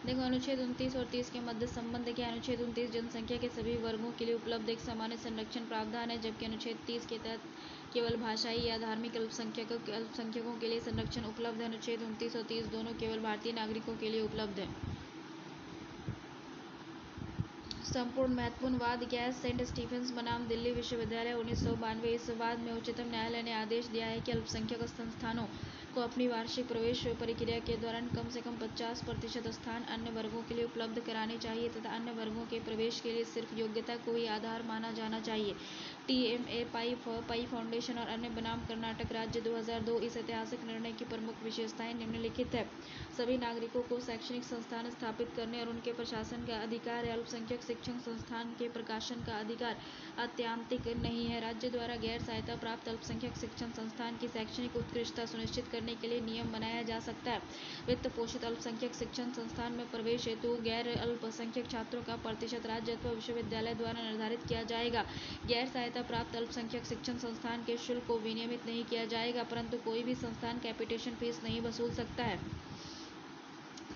देखो, अनुच्छेद 29 और 30 के मध्य संबंध के अनुच्छेद 29 जनसंख्या के सभी वर्गों के लिए उपलब्ध एक सामान्य संरक्षण प्रावधान है, जबकि अनुच्छेद 30 के तहत केवल भाषाई या धार्मिक अल्पसंख्यकों के लिए संरक्षण उपलब्ध है। अनुच्छेद 29 और 30 दोनों केवल भारतीय नागरिकों के लिए उपलब्ध है। संपूर्ण महत्वपूर्ण वाद क्या है? सेंट स्टीफेंस बनाम दिल्ली विश्वविद्यालय 1992। इस वाद में उच्चतम न्यायालय ने आदेश दिया है कि अल्पसंख्यक संस्थानों को अपनी वार्षिक प्रवेश प्रक्रिया के दौरान कम से कम 50% स्थान अन्य वर्गों के लिए उपलब्ध कराने चाहिए तथा अन्य वर्गों के प्रवेश के लिए सिर्फ योग्यता को ही आधार माना जाना चाहिए। TMA पाई फाउंडेशन और अन्य बनाम कर्नाटक राज्य 2002। इस ऐतिहासिक निर्णय की प्रमुख विशेषताएं निम्नलिखित है। सभी नागरिकों को शैक्षणिक संस्थान स्थापित करने और उनके प्रशासन का अधिकार है। अल्पसंख्यक शिक्षण संस्थान के प्रकाशन का अधिकार आत्यांतिक नहीं है। राज्य द्वारा गैर सहायता प्राप्त अल्पसंख्यक शिक्षण संस्थान की शैक्षणिक उत्कृष्टता सुनिश्चित करने के लिए नियम बनाया जा सकता है। वित्त पोषित अल्पसंख्यक शिक्षण संस्थान में प्रवेश हेतु गैर अल्पसंख्यक छात्रों का प्रतिशत राज्य अथवा विश्वविद्यालय द्वारा निर्धारित किया जाएगा। गैर सहायता प्राप्त अल्पसंख्यक शिक्षण संस्थान के शुल्क को विनियमित नहीं किया जाएगा, परंतु कोई भी संस्थान कैपिटेशन फीस नहीं वसूल सकता है।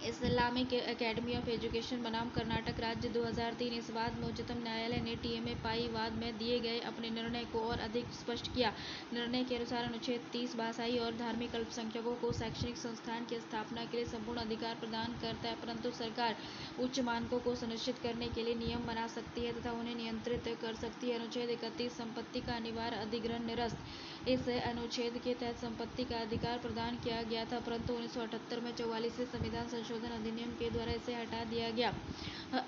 इस्लामिक एकेडमी ऑफ एजुकेशन बनाम कर्नाटक राज्य 2003। इस वाद में उच्चतम न्यायालय ने TMA पाई वाद में दिए गए अपने निर्णय को और अधिक स्पष्ट किया। निर्णय के अनुसार अनुच्छेद 30 भाषाई और धार्मिक अल्पसंख्यकों को शैक्षणिक संस्थान की स्थापना के लिए संपूर्ण अधिकार प्रदान करता है, परंतु सरकार उच्च मानकों को सुनिश्चित करने के लिए नियम बना सकती है तथा उन्हें नियंत्रित कर सकती है। अनुच्छेद 31 संपत्ति का अनिवार्य अधिग्रहण निरस्त। इस अनुच्छेद के तहत संपत्ति का अधिकार प्रदान किया गया था, परंतु 1978 में 44वें संविधान संशोधन अधिनियम के द्वारा इसे हटा दिया गया।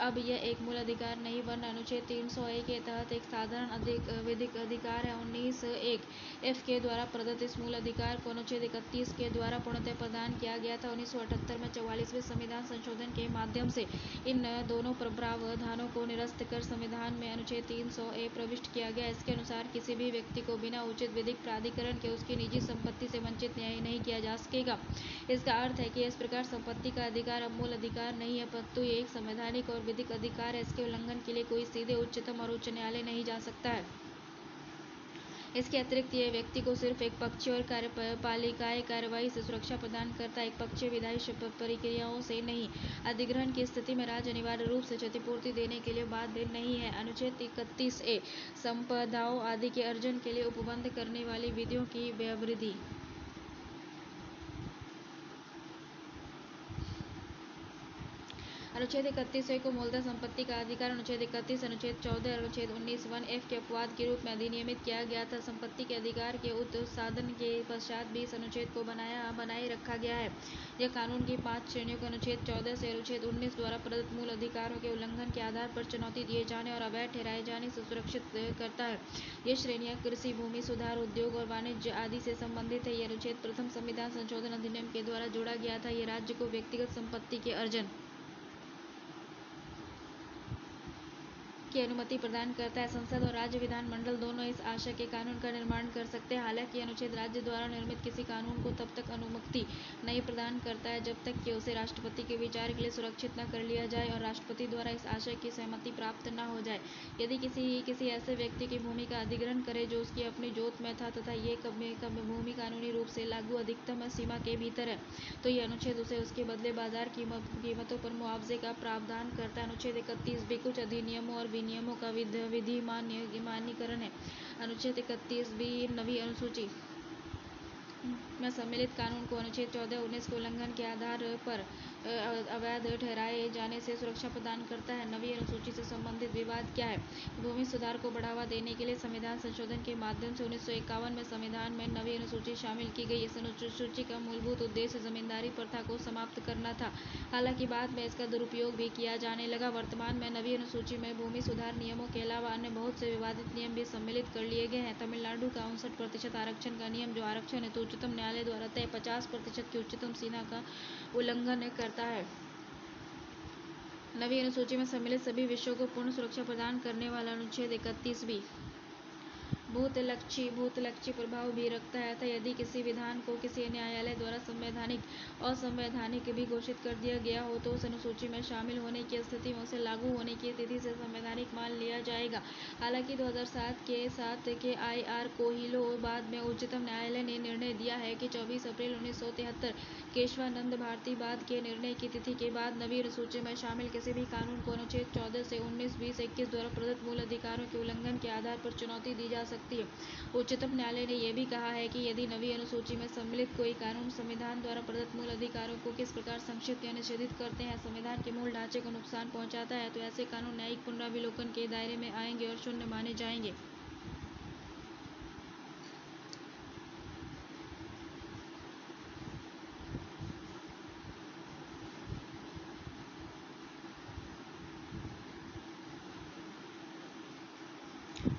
अब यह एक मूल अधिकार नहीं वरन अनुच्छेद 301 के तहत एक साधारण विधिक अधिकार है। 19(1)(f) के द्वारा प्रदत्त इस मूल अधिकार को अनुच्छेद 31 के द्वारा पूर्णतः प्रदान किया गया था। 1978 में 44वें संविधान संशोधन के माध्यम से इन दोनों प्रावधानों को निरस्त कर संविधान में अनुच्छेद 300(a) प्रविष्ट किया गया। इसके अनुसार किसी भी व्यक्ति को बिना उचित विधिक प्राधिकरण के उसकी निजी संपत्ति से वंचित नहीं किया जा सकेगा। इसका अर्थ है कि इस प्रकार संपत्ति का अधिकार अब मूल अधिकार नहीं है, परंतु ये एक संवैधानिक और विधिक अधिकार है। इसके उल्लंघन के लिए कोई सीधे उच्चतम और उच्च न्यायालय नहीं जा सकता है। इसके अतिरिक्त यह व्यक्ति को सिर्फ एक पक्षीय और कार्यपालिकाई कार्यवाही से सुरक्षा प्रदान करता है, एक पक्षीय विधायी प्रक्रियाओं से नहीं। अधिग्रहण की स्थिति में राज्य अनिवार्य रूप से क्षतिपूर्ति देने के लिए बाध्य नहीं है। अनुच्छेद 31(a) संपदाओं आदि के अर्जन के लिए उपबंध करने वाली विधियों की व्यवधि। अनुच्छेद 31(a) को मूलतः संपत्ति का अधिकार अनुच्छेद 31, अनुच्छेद 14 और अनुच्छेद 19(1)(f) के अपवाद के रूप में अधिनियमित किया गया था। संपत्ति के अधिकार के उत्साधन के पश्चात भी इस अनुच्छेद को बनाए रखा गया है। यह कानून की 5 श्रेणियों को अनुच्छेद 14 से अनुच्छेद 19 द्वारा प्रदत्त मूल अधिकारों के उल्लंघन के आधार पर चुनौती दिए जाने और अवैध ठहराए जाने से सुरक्षित करता है। ये श्रेणियां कृषि, भूमि सुधार, उद्योग और वाणिज्य आदि से संबंधित है। यह अनुच्छेद प्रथम संविधान संशोधन अधिनियम के द्वारा जोड़ा गया था। यह राज्य को व्यक्तिगत संपत्ति के अर्जन की अनुमति प्रदान करता है। संसद और राज्य विधानमंडल दोनों इस आशय के कानून का निर्माण कर सकते हैं। हालांकि अनुच्छेद राज्य द्वारा निर्मित किसी कानून को तब तक अनुमति नहीं प्रदान करता है जब तक कि उसे राष्ट्रपति के विचार के लिए सुरक्षित न कर लिया जाए और राष्ट्रपति द्वारा इस आशय की सहमति प्राप्त न हो जाए। यदि किसी ऐसे व्यक्ति की भूमि का अधिग्रहण करे जो उसकी अपनी जोत में था तथा ये भूमि कानूनी रूप से लागू अधिकतम सीमा के भीतर है, तो यह अनुच्छेद उसे उसके बदले बाजार कीमतों पर मुआवजे का प्रावधान करता है। अनुच्छेद 31(b) कुछ अधिनियमों और विनियमों का विधि मान्यकरण है। अनुच्छेद 31(b) नवी अनुसूची में सम्मिलित कानून को अनुच्छेद 14-19 के उल्लंघन के आधार पर अवैध ठहराए जाने से सुरक्षा प्रदान करता है। नवी अनुसूची से संबंधित विवाद क्या है? भूमि सुधार को बढ़ावा देने के लिए संविधान संशोधन के माध्यम से 1951 में संविधान में नवी अनुसूची शामिल की गई। इस अनुसूची का मूलभूत उद्देश्य जमींदारी प्रथा को समाप्त करना था। हालांकि बाद में इसका दुरुपयोग भी किया जाने लगा। वर्तमान में नवी अनुसूची में भूमि सुधार नियमों के अलावा अन्य बहुत से विवादित नियम भी सम्मिलित कर लिए गए हैं। तमिलनाडु का 59% आरक्षण का नियम, जो आरक्षण हेतु उच्चतम न्यायालय द्वारा तय 50% की उच्चतम सीमा का उल्लंघन करता है। नवी अनुसूची में सम्मिलित सभी विषयों को पूर्ण सुरक्षा प्रदान करने वाला अनुच्छेद 31(b) भूतलक्षी प्रभाव भी रखता है, अतः यदि किसी विधान को किसी न्यायालय द्वारा संवैधानिक असंवैधानिक भी घोषित कर दिया गया हो तो उस अनुसूची में शामिल होने की स्थिति में उसे लागू होने की तिथि से संवैधानिक मान लिया जाएगा। हालांकि 2007 के IR कोहिलो बाद में उच्चतम न्यायालय ने निर्णय दिया है कि 24 अप्रैल 1973 केशवानंद भारती बाद के निर्णय की तिथि के बाद नवी अनुसूची में शामिल किसी भी कानून को अनुच्छेद 14 से 19, 20, 21 द्वारा प्रदत्त मूल अधिकारों के उल्लंघन के आधार पर चुनौती दी जा सकती है। उच्चतम न्यायालय ने यह भी कहा है कि यदि नवी अनुसूची में सम्मिलित कोई कानून संविधान द्वारा प्रदत्त मूल अधिकारों को किस प्रकार संक्षिप्त या निषेधित करते हैं, संविधान के मूल ढांचे को नुकसान पहुंचाता है, तो ऐसे कानून न्यायिक पुनरावलोकन के दायरे में आएंगे और शून्य माने जाएंगे।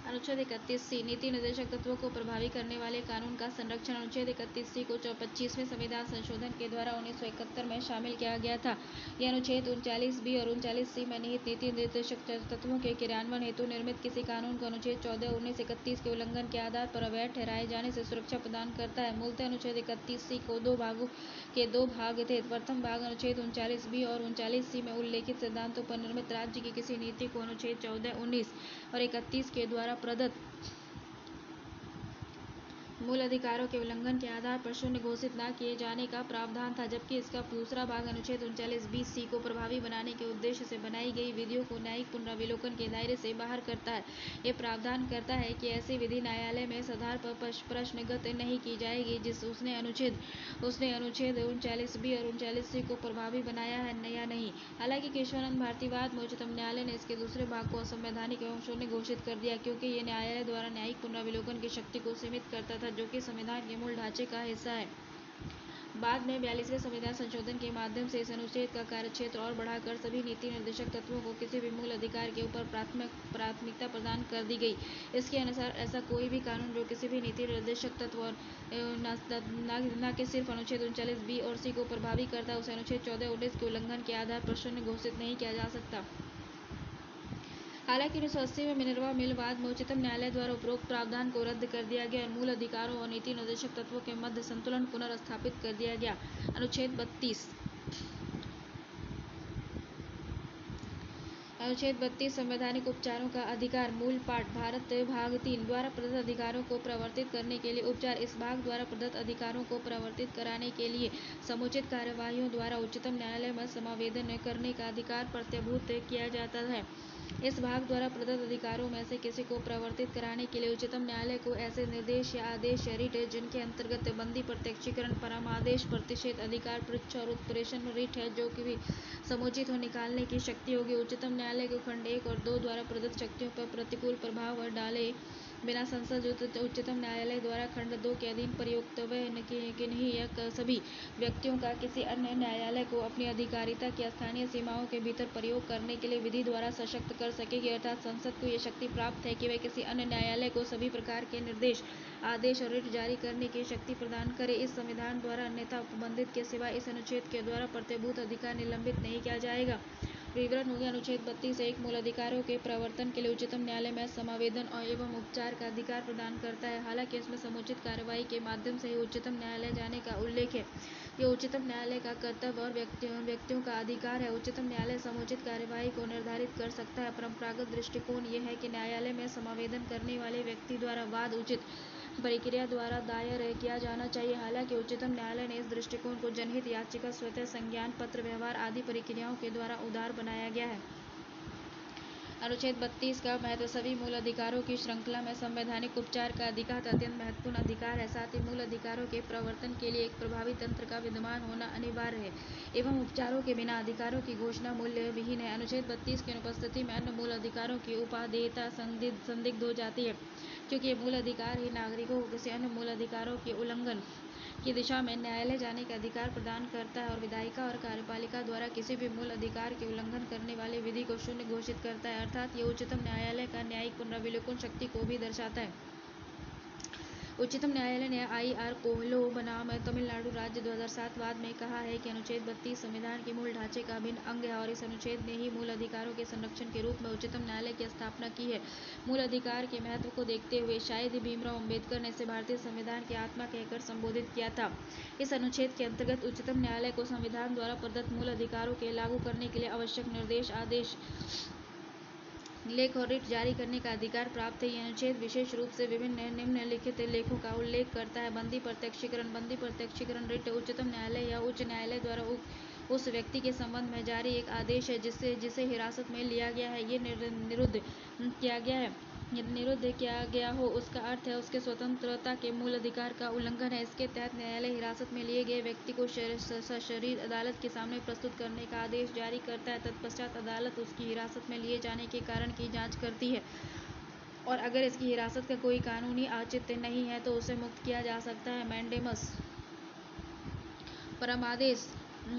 अनुच्छेद 31C नीति निर्देशक तत्वों को प्रभावी करने वाले कानून का संरक्षण। अनुच्छेद 31C को 25वें संविधान संशोधन के द्वारा 1971 में शामिल किया गया था। यह अनुच्छेद 39B और 39C में निहित नीति निर्देशक तत्वों के क्रियान्वयन हेतु निर्मित किसी कानून को अनुच्छेद 14, 19, 31 के उल्लंघन के आधार पर अवैध ठहराए जाने से सुरक्षा प्रदान करता है। मूलतः अनुच्छेद 31C को दो भाग थे। प्रथम भाग अनुच्छेद 39B और 39C में उल्लेखित सिद्धांतों पर निर्मित राज्य की किसी नीति को अनुच्छेद 14, 19 और 31 के द्वारा प्रदत्त मूल अधिकारों के उल्लंघन के आधार पर शून्य घोषित न किए जाने का प्रावधान था, जबकि इसका दूसरा भाग अनुच्छेद 39B को प्रभावी बनाने के उद्देश्य से बनाई गई विधियों को न्यायिक पुनरावलोकन के दायरे से बाहर करता है। यह प्रावधान करता है कि ऐसी विधि न्यायालय में इस आधार पर प्रश्नगत नहीं की जाएगी जिस उसने अनुच्छेद 39B और 39C को प्रभावी बनाया है या नहीं। हालांकि केशवानंद भारतीवाद में उच्चतम न्यायालय ने इसके दूसरे भाग को असंवैधानिक एवं शून्य घोषित कर दिया, क्योंकि ये न्यायालय द्वारा न्यायिक पुनरावलोकन की शक्ति को सीमित करता था, जो कि संविधान के मूल ढांचे का हिस्सा है। बाद में 42वें संविधान संशोधन के माध्यम से इस अनुच्छेद का कार्यक्षेत्र और बढ़ाकर सभी नीति निर्देशक तत्वों को किसी भी मूल अधिकार के ऊपर प्राथमिकता प्रदान कर दी गई। इसके अनुसार ऐसा कोई भी कानून जो किसी भी नीति निर्देशक तत्व न कि सिर्फ अनुच्छेद 39B और C को प्रभावी करता है, उसे अनुच्छेद 14, 19 के उल्लंघन के आधार पर शून्य घोषित नहीं किया जा सकता। हालांकि 1980 में मिनर्वा मिल वाद में उच्चतम न्यायालय द्वारा उपरोक्त प्रावधान को रद्द कर दिया गया और मूल अधिकारों और नीति निर्देशक तत्वों के मध्य संतुलन पुनर्स्थापित कर दिया गया। अनुच्छेद 32 संवैधानिक उपचारों का अधिकार। मूल पाठ भारत भाग 3 द्वारा प्रदत्त अधिकारों को प्रवर्तित करने के लिए उपचार। इस भाग द्वारा प्रदत्त अधिकारों को प्रवर्तित कराने के लिए समुचित कार्यवाहियों द्वारा उच्चतम न्यायालय में समावेदन करने का अधिकार प्रत्याभूत किया जाता है। इस भाग द्वारा प्रदत्त अधिकारों में से किसी को प्रवर्तित कराने के लिए उच्चतम न्यायालय को ऐसे निर्देश या आदेश या रिट जिनके अंतर्गत बंदी, प्रत्यक्षीकरण, परमादेश, प्रतिषेध अधिकार, पृच्छ और उत्प्रेषण रिट है जो कि भी समुचित हो निकालने की शक्ति होगी। उच्चतम न्यायालय को खंड 1 और 2 द्वारा प्रदत्त शक्तियों पर प्रतिकूल प्रभाव डाले बिना संसद उच्चतम न्यायालय द्वारा खंड 2 के अधीन प्रयोक्तव्य किन्हीं या सभी व्यक्तियों का किसी अन्य न्यायालय को अपनी अधिकारिता की स्थानीय सीमाओं के भीतर प्रयोग करने के लिए विधि द्वारा सशक्त कर सकेगी। अर्थात संसद को यह शक्ति प्राप्त है कि वह किसी अन्य न्यायालय को सभी प्रकार के निर्देश, आदेश और रिट जारी करने की शक्ति प्रदान करे। इस संविधान द्वारा अन्यथा उपबंधित के सिवा इस अनुच्छेद के द्वारा प्रत्यभूत अधिकार निलंबित नहीं किया जाएगा। विवरण हो गया। अनुच्छेद 32(1) मूल अधिकारों के प्रवर्तन के लिए उच्चतम न्यायालय में समावेदन एवं उपचार का अधिकार प्रदान करता है। हालांकि इसमें समुचित कार्यवाही के माध्यम से ही उच्चतम न्यायालय जाने का उल्लेख है। यह उच्चतम न्यायालय का कर्तव्य और व्यक्तियों का अधिकार है। उच्चतम न्यायालय समुचित कार्यवाही को निर्धारित कर सकता है। परंपरागत दृष्टिकोण यह है कि न्यायालय में समावेदन करने वाले व्यक्ति द्वारा वाद उचित प्रक्रिया द्वारा दायर किया जाना चाहिए। हालांकि उच्चतम न्यायालय ने इस दृष्टिकोण को जनहित याचिका, स्वतः संज्ञान पत्र व्यवहार आदि प्रक्रियाओं के द्वारा उदार बनाया गया है। अनुच्छेद 32 का महत्व। सभी मूल अधिकारों की श्रृंखला में संवैधानिक उपचार का अधिकार अत्यंत महत्वपूर्ण अधिकार है। साथ ही मूल अधिकारों के प्रवर्तन के लिए एक प्रभावी तंत्र का विद्यमान होना अनिवार्य है एवं उपचारों के बिना अधिकारों की घोषणा मूल्य विहीन है। अनुच्छेद 32 की अनुपस्थिति में अन्य मूल अधिकारों की उपादेयता संदिग्ध हो जाती है, क्योंकि ये मूल अधिकार ही नागरिकों को किसी अन्य मूल अधिकारों के उल्लंघन की दिशा में न्यायालय जाने का अधिकार प्रदान करता है और विधायिका और कार्यपालिका द्वारा किसी भी मूल अधिकार के उल्लंघन करने वाले विधि को शून्य घोषित करता है। अर्थात ये उच्चतम न्यायालय का न्यायिक पुनरावलोकन शक्ति को भी दर्शाता है। उच्चतम न्यायालय ने IR कोहलो बनाम तमिलनाडु राज्य 2007 वाद में कहा है कि अनुच्छेद 32 संविधान के मूल ढांचे का अभिन्न अंग है और इस अनुच्छेद ने ही मूल अधिकारों के संरक्षण के रूप में उच्चतम न्यायालय की स्थापना की है। मूल अधिकार के महत्व को देखते हुए शायद ही भीमराव अम्बेडकर ने इसे भारतीय संविधान की आत्मा कहकर संबोधित किया था। इस अनुच्छेद के अंतर्गत उच्चतम न्यायालय को संविधान द्वारा प्रदत्त मूल अधिकारों के लागू करने के लिए आवश्यक निर्देश, आदेश, लेख और रिट जारी करने का अधिकार प्राप्त है। यह अनुच्छेद विशेष रूप से विभिन्न निम्नलिखित लेखों का उल्लेख करता है: बंदी प्रत्यक्षीकरण रिट उच्चतम न्यायालय या उच्च न्यायालय द्वारा उस व्यक्ति के संबंध में जारी एक आदेश है जिसे हिरासत में लिया गया है, ये निरुद्ध किया गया हो। उसका अर्थ है उसके स्वतंत्रता के मूल अधिकार का उल्लंघन है। इसके तहत न्यायालय हिरासत में लिए गए व्यक्ति को सशरीर अदालत के सामने प्रस्तुत करने का आदेश जारी करता है। तत्पश्चात अदालत उसकी हिरासत में लिए जाने के कारण की जांच करती है और अगर इसकी हिरासत का कोई कानूनी औचित्य नहीं है तो उसे मुक्त किया जा सकता है। मैंडेमस परमादेश।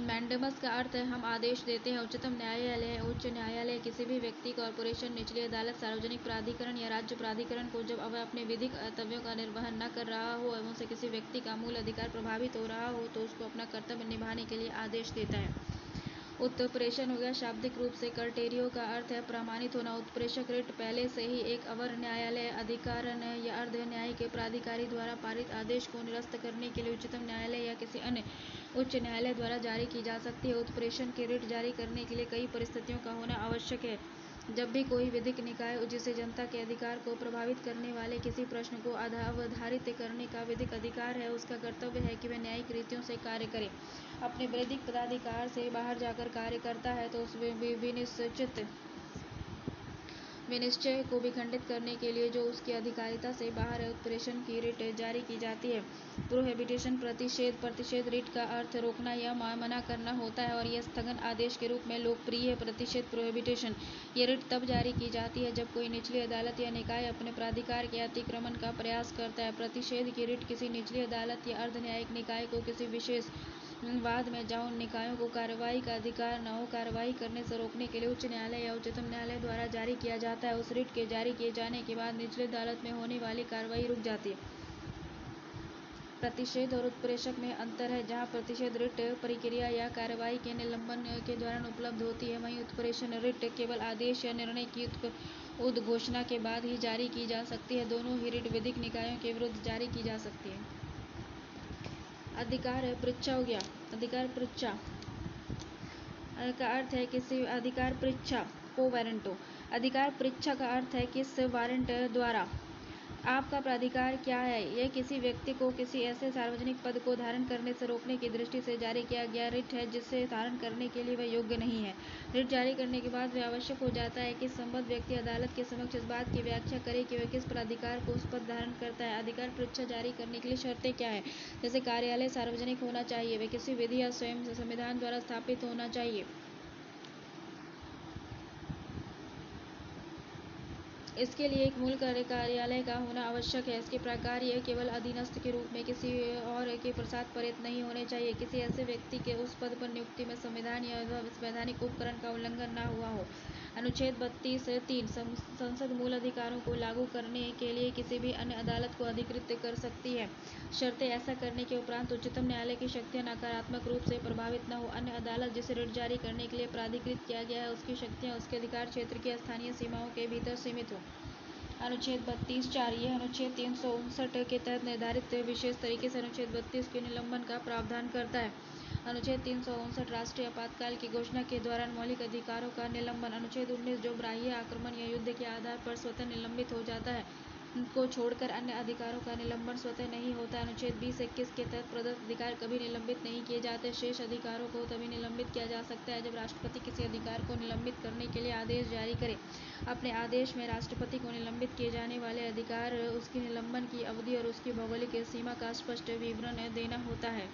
मैंडेमस का अर्थ है हम आदेश देते हैं। उच्चतम न्यायालय, उच्च न्यायालय किसी भी व्यक्ति, कॉर्पोरेशन, निचली अदालत, सार्वजनिक प्राधिकरण या राज्य प्राधिकरण को जब वह अपने विधिक कर्तव्यों का निर्वहन न कर रहा हो एवं से किसी व्यक्ति का मूल अधिकार प्रभावित हो रहा हो तो उसको अपना कर्तव्य निभाने के लिए आदेश देता है। उत्प्रेषण हो गया। शाब्दिक रूप से कर्टेरियो का अर्थ है प्रमाणित होना। उत्प्रेषक रिट पहले से ही एक अवर न्यायालय, अधिकारण या अर्ध न्यायिक प्राधिकारी द्वारा पारित आदेश को निरस्त करने के लिए उच्चतम न्यायालय या किसी अन्य उच्च न्यायालय द्वारा जारी की जा सकती है। उत्प्रेषण के रिट जारी करने के लिए कई परिस्थितियों का होना आवश्यक है। जब भी कोई विधिक निकाय जिसे जनता के अधिकार को प्रभावित करने वाले किसी प्रश्न को अवधारित करने का विधिक अधिकार है, उसका कर्तव्य है कि वह न्यायिक रीतियों से कार्य करे। अपने विधिक पदाधिकार से बाहर जाकर कार्य करता है तो उस विनिश्चय को भी खंडित करने के लिए जो उसकी अधिकारिता से बाहर है, उत्प्रेषण की रिट जारी की जाती है। प्रोहिबिशन प्रतिषेध रिट का अर्थ रोकना या मना करना होता है और यह स्थगन आदेश के रूप में लोकप्रिय है। प्रतिषेध प्रोहिबिशन ये रिट तब जारी की जाती है जब कोई निचली अदालत या निकाय अपने प्राधिकार के अतिक्रमण का प्रयास करता है। प्रतिषेध की रिट किसी निचली अदालत या अर्ध न्यायिक निकाय को किसी विशेष वाद में जहाँ उन निकायों को कार्रवाई का अधिकार न हो, कार्रवाई करने से रोकने के लिए उच्च न्यायालय या उच्चतम न्यायालय द्वारा जारी किया जाता है। उस रिट के जारी किए जाने के बाद निचली अदालत में होने वाली कार्रवाई रुक जाती है। प्रतिषेध और उत्प्रेषक में अंतर है। जहाँ प्रतिषेध रिट प्रक्रिया या कार्रवाई के निलंबन के दौरान उपलब्ध होती है, वहीं उत्प्रेषण रिट केवल आदेश या निर्णय की उद्घोषणा के बाद ही जारी की जा सकती है। दोनों ही रिट विधिक निकायों के विरुद्ध जारी की जा सकती है। अधिकार परीक्षा हो गया। अधिकार परीक्षा का अर्थ है किसी अधिकार परीक्षा को वारंटो। अधिकार परीक्षा का अर्थ है किस वारंट द्वारा आपका प्राधिकार क्या है। यह किसी व्यक्ति को किसी ऐसे सार्वजनिक पद को धारण करने से रोकने की दृष्टि से जारी किया गया रिट है जिसे धारण करने के लिए वह योग्य नहीं है। रिट जारी करने के बाद वह आवश्यक हो जाता है कि संबद्ध व्यक्ति अदालत के समक्ष इस बात की व्याख्या करे कि वह किस प्राधिकार को उस पद धारण करता है। अधिकार परीक्षा जारी करने के लिए शर्तें क्या है, जैसे कार्यालय सार्वजनिक होना चाहिए, वह किसी विधि या स्वयं संविधान द्वारा स्थापित होना चाहिए, इसके लिए एक मूल कार्यालय का होना आवश्यक है, इसके प्राकार्य केवल अधीनस्थ के रूप में किसी और के प्रसाद प्रेरित नहीं होने चाहिए, किसी ऐसे व्यक्ति के उस पद पर नियुक्ति में संविधान या वैधानिक उपकरण का उल्लंघन न हुआ हो। अनुच्छेद 32(3) संसद मूल अधिकारों को लागू करने के लिए किसी भी अन्य अदालत को अधिकृत कर सकती है, शर्तें ऐसा करने के उपरांत उच्चतम न्यायालय की शक्तियां नकारात्मक रूप से प्रभावित न हो। अन्य अदालत जिसे रिट जारी करने के लिए प्राधिकृत किया गया है उसकी शक्तियां उसके अधिकार क्षेत्र की स्थानीय सीमाओं के भीतर सीमित हो। अनुच्छेद 32(4) यह अनुच्छेद 359 के तहत निर्धारित विशेष तरीके से अनुच्छेद 32 के निलंबन का प्रावधान करता है। अनुच्छेद 359 राष्ट्रीय आपातकाल की घोषणा के दौरान मौलिक अधिकारों का निलंबन। अनुच्छेद 19 जो बाह्य आक्रमण या युद्ध के आधार पर स्वतः निलंबित हो जाता है को छोड़कर अन्य अधिकारों का निलंबन स्वतः नहीं होता। अनुच्छेद 20(21) के तहत प्रदत्त अधिकार कभी निलंबित नहीं किए जाते। शेष अधिकारों को तभी निलंबित किया जा सकता है जब राष्ट्रपति किसी अधिकार को निलंबित करने के लिए आदेश जारी करे। अपने आदेश में राष्ट्रपति को निलंबित किए जाने वाले अधिकार, उसकी निलंबन की अवधि और उसकी भौगोलिक सीमा का स्पष्ट विवरण देना होता है।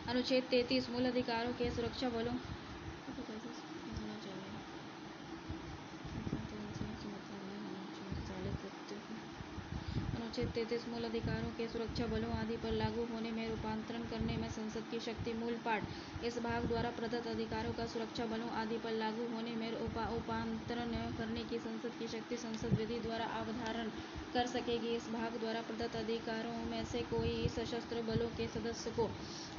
अनुच्छेद 33 मूल अधिकारों के सुरक्षा बलों अनुच्छेद 33 मूल अधिकारों के सुरक्षा बलों आदि पर लागू होने में रूपांतरण करने में संसद की शक्ति। मूल पाठ। इस भाग द्वारा प्रदत्त अधिकारों का सुरक्षा बलों आदि पर लागू होने में रूपांतरण करने की संसद की शक्ति संसद विधि द्वारा अवधारण कर सकेगी। इस भाग द्वारा प्रदत्त अधिकारों में से कोई सशस्त्र बलों के सदस्य को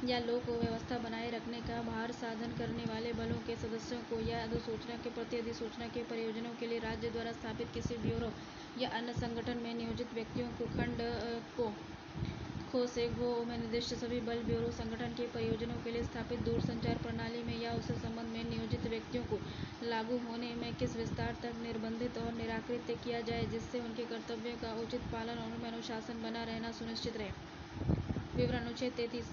या लोक व्यवस्था बनाए रखने का भार साधन करने वाले बलों के सदस्यों को या अधिसूचना के प्रति अधिसूचना के प्रयोजनों के लिए राज्य द्वारा स्थापित किसी ब्यूरो या अन्य संगठन में नियोजित व्यक्तियों को खंड खो से गो में निर्दिष्ट सभी बल ब्यूरो संगठन के प्रयोजनों के लिए स्थापित दूरसंचार प्रणाली में या उससे संबंध में नियोजित व्यक्तियों को लागू होने में किस विस्तार तक निर्बंधित और निराकृत किया जाए जिससे उनके कर्तव्यों का उचित पालन और उनमें अनुशासन बना रहना सुनिश्चित रहे। विवरण। अनुच्छेद 33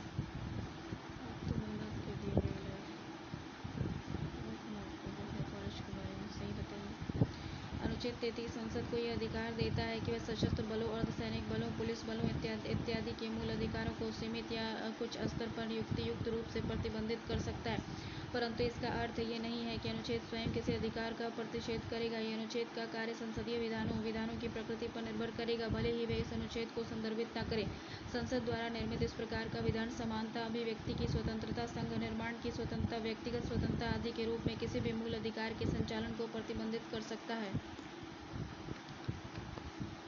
अनुच्छेद 33 संसद को यह अधिकार देता है कि वह सशस्त्र बलों, अर्धसैनिक बलों, पुलिस बलों इत्यादि के मूल अधिकारों को सीमित या कुछ स्तर पर युक्त रूप से प्रतिबंधित कर सकता है, परंतु इसका अर्थ ये नहीं है कि अनुच्छेद स्वयं किसी अधिकार का प्रतिषेध करेगा। ये अनुच्छेद का कार्य संसदीय विधानों की प्रकृति पर निर्भर करेगा, भले ही वे इस अनुच्छेद को संदर्भित न करें। संसद द्वारा निर्मित इस प्रकार का विधान समानता, अभिव्यक्ति की स्वतंत्रता, संघ निर्माण की स्वतंत्रता, व्यक्तिगत स्वतंत्रता आदि के रूप में किसी भी मूल अधिकार के संचालन को प्रतिबंधित कर सकता है।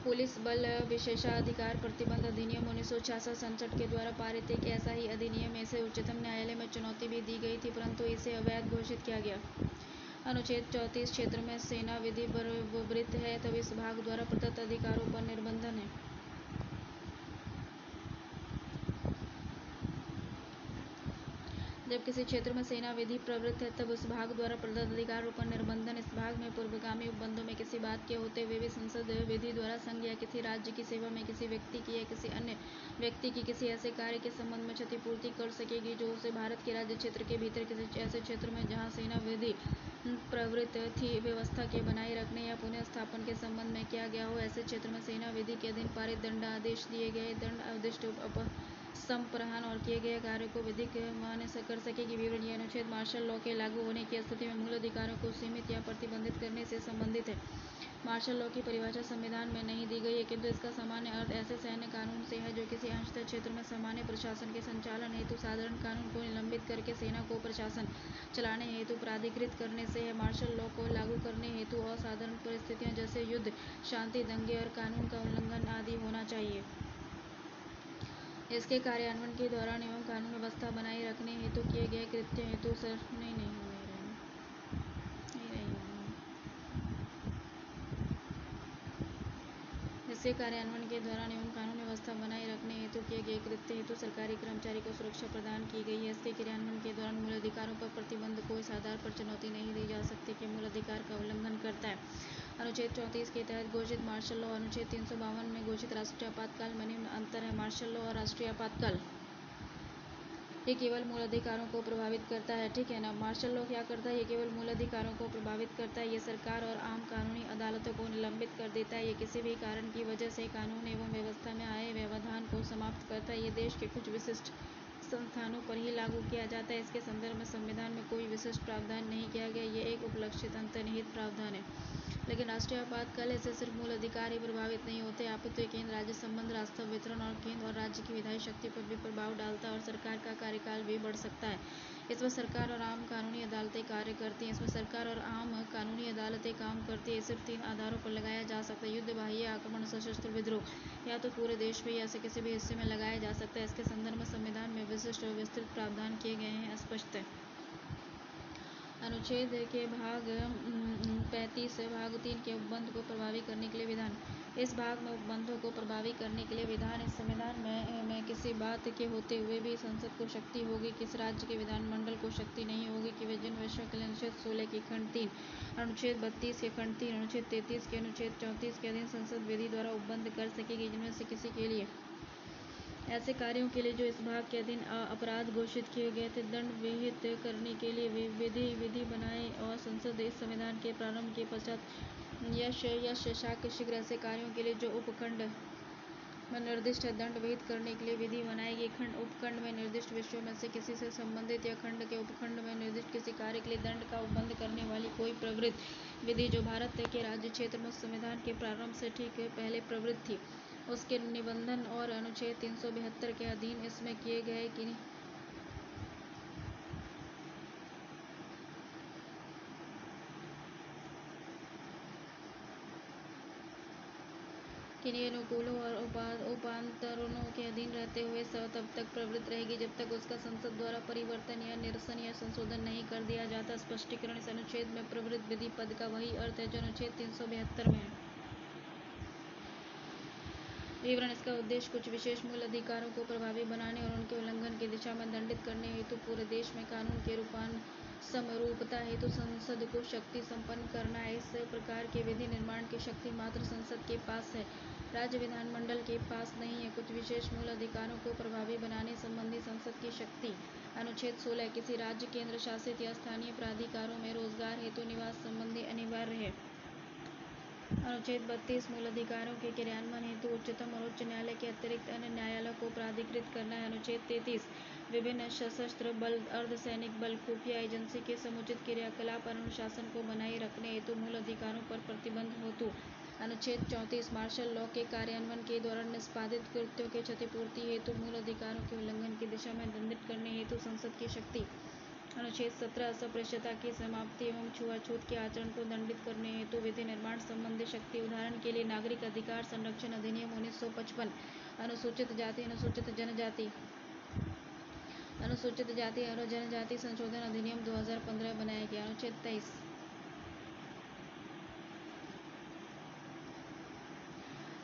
पुलिस बल विशेषाधिकार प्रतिबंध अधिनियम 1966 के द्वारा पारित एक ऐसा ही अधिनियम है। इसे उच्चतम न्यायालय में चुनौती भी दी गई थी, परंतु इसे अवैध घोषित किया गया। अनुच्छेद 34 क्षेत्र में सेना विधि विवृत है, तब इस भाग द्वारा प्रदत्त अधिकारों पर निर्बंधन है। जब किसी क्षेत्र में सेना विधि प्रवृत्त है, तब उस भाग द्वारा प्रदत्त अधिकारों पर निर्बंधन। इस भाग में पूर्वगामी उपबंधों में किसी बात के होते हुए भी संसद विधि द्वारा संघ या किसी राज्य की सेवा में किसी व्यक्ति की या किसी अन्य व्यक्ति की किसी ऐसे कार्य के संबंध में क्षतिपूर्ति कर सकेगी जो उसे भारत के राज्य क्षेत्र के भीतर किसी ऐसे क्षेत्र में जहाँ सेना विधि प्रवृत्त थी व्यवस्था के बनाए रखने या पुनः स्थापन के संबंध में किया गया हो। ऐसे क्षेत्र में सेना विधि के अधीन पारित दंडादेश दिए गए दंड अवदिष्ट संप्रहण और किए गए कार्यों को विधिक मान्य कर सकेगी। विवरण। यह अनुच्छेद मार्शल लॉ के लागू होने की स्थिति में मूल अधिकारों को सीमित या प्रतिबंधित करने से संबंधित है। मार्शल लॉ की परिभाषा संविधान में नहीं दी गई है, किंतु इसका सामान्य अर्थ ऐसे सैन्य कानून से है जो किसी अंशतः क्षेत्र में सामान्य प्रशासन के संचालन हेतु साधारण कानून को निलंबित करके सेना को प्रशासन चलाने हेतु प्राधिकृत करने से है। मार्शल लॉ को लागू करने हेतु असाधारण परिस्थितियां जैसे युद्ध, शांति, दंगे और कानून का उल्लंघन आदि होना चाहिए। इसके कार्यान्वयन के दौरान एवं कानून व्यवस्था बनाए रखने हेतु किए गए कृत्य हेतु इसके कार्यान्वयन के दौरान एवं कानून व्यवस्था बनाए रखने हेतु किए गए कृत्य हेतु सरकारी कर्मचारी को सुरक्षा प्रदान की गई है। इसके क्रियान्वयन के दौरान मूल अधिकारों पर प्रतिबंध को इस आधार पर चुनौती नहीं दी जा सकती कि मूल अधिकार का उल्लंघन करता है। अनुच्छेद 34 के तहत घोषित मार्शल लॉ अनुच्छेद 352 में घोषित राष्ट्रीय आपातकाल में निम्न अंतर है। मार्शल लॉ और राष्ट्रीय आपातकाल ये केवल मूल अधिकारों को प्रभावित करता है, ठीक है ना। मार्शल लॉ क्या करता है? ये केवल मूल अधिकारों को प्रभावित करता है। ये सरकार और आम कानूनी अदालतों को निलंबित कर देता है। ये किसी भी कारण की वजह से कानून एवं व्यवस्था में आए व्यवधान को समाप्त करता है। ये देश के कुछ विशिष्ट संस्थानों पर ही लागू किया जाता है। इसके संदर्भ में संविधान में कोई विशिष्ट प्रावधान नहीं किया गया। ये एक उपलक्षित अंतर्निहित प्रावधान है। लेकिन राष्ट्रीय आपातकाल से सिर्फ मूल अधिकार ही प्रभावित नहीं होते, अपितु केंद्र राज्य संबंध, राजस्व वितरण और केंद्र और राज्य की विधायी शक्ति पर भी प्रभाव डालता है और सरकार का कार्यकाल भी बढ़ सकता है। इसमें सरकार और आम कानूनी अदालतें कार्य करती हैं। इसमें सरकार और आम कानूनी अदालतें काम करती है। सिर्फ 3 आधारों पर लगाया जा सकता है: युद्ध, बाह्य आक्रमण, सशस्त्र विद्रोह। या तो पूरे देश में या से किसी भी हिस्से में लगाया जा सकता है। इसके संदर्भ में संविधान में विशिष्ट और विस्तृत प्रावधान किए गए हैं। स्पष्ट है। अनुच्छेद के भाग 35 भाग 3 के उपबंध को प्रभावी करने के लिए विधान। इस भाग में उपबंधों को प्रभावी करने के लिए विधान। इस संविधान में किसी बात के होते हुए भी संसद को शक्ति होगी, किस राज्य के विधानमंडल को शक्ति नहीं होगी कि वे जिन विषयों के लिए अनुच्छेद 16 के खंड 3, अनुच्छेद 32 के खंड 3, अनुच्छेद 33 के अनुच्छेद 34 के अधीन संसद विधि द्वारा उपबंध कर सकेगी, जिनमें से किसी के लिए ऐसे कार्यों के लिए जो इस भाग के अधीन अपराध घोषित किए गए थे दंड विहित करने के लिए विधि बनाए और संसद इस संविधान के प्रारंभ के पश्चात यश शीघ्र ऐसे कार्यों के लिए जो उपखंड में निर्दिष्ट है दंड विहित करने के लिए विधि बनाएगी। खंड उपखंड में निर्दिष्ट विषयों में से किसी से संबंधित या खंड के उपखंड में निर्दिष्ट किसी कार्य के लिए दंड का उपबंध करने वाली कोई प्रवृत्त विधि जो भारत के राज्य क्षेत्र में संविधान के प्रारंभ से ठीक पहले प्रवृत्त थी उसके निबंधन और अनुच्छेद 372 के अधीन इसमें किए गए किन्हीं अनुकूलों और उपांतरणों के अधीन रहते हुए तब तक प्रवृत्त रहेगी जब तक उसका संसद द्वारा परिवर्तन या निरसन या संशोधन नहीं कर दिया जाता। स्पष्टीकरण: इस अनुच्छेद में प्रवृत्त विधि पद का वही अर्थ है जो अनुच्छेद 372 में है। विवरण: इसका उद्देश्य कुछ विशेष मूल अधिकारों को प्रभावी बनाने और उनके उल्लंघन की दिशा में दंडित करने हेतु पूरे देश में कानून के समरूपता हेतु संसद को शक्ति संपन्न करना है। इस प्रकार के विधि निर्माण की शक्ति मात्र संसद के पास है, राज्य विधानमंडल के पास नहीं है। कुछ विशेष मूल अधिकारों को प्रभावी बनाने संबंधी संसद की शक्ति: अनुच्छेद 16 किसी राज्य, केंद्र शासित या स्थानीय प्राधिकारों में रोजगार हेतु निवास संबंधी अनिवार्य है। अनुच्छेद 32 मूल अधिकारों के क्रियान्वयन हेतु उच्चतम और उच्च न्यायालय के अतिरिक्त अन्य न्यायालयों को प्राधिकृत करना है। अनुच्छेद 33 विभिन्न सशस्त्र बल, अर्धसैनिक बल, खुफिया एजेंसी के समुचित क्रियाकलाप और अनुशासन को बनाए रखने हेतु मूल अधिकारों पर प्रतिबंध हेतु। अनुच्छेद 34 मार्शल लॉ के कार्यान्वयन के दौरान निष्पादित कृत्यों के क्षतिपूर्ति हेतु मूल अधिकारों के उल्लंघन की दिशा में दंडित करने हेतु संसद की शक्ति। अनुच्छेद 17 अस्पृश्यता की समाप्ति एवं छुआछूत के आचरण को दंडित करने हेतु विधि निर्माण संबंधी शक्ति। उदाहरण के लिए नागरिक अधिकार संरक्षण अधिनियम 1955, अनुसूचित जाति और जनजाति संशोधन अधिनियम 2015 बनाया गया। अनुच्छेद 23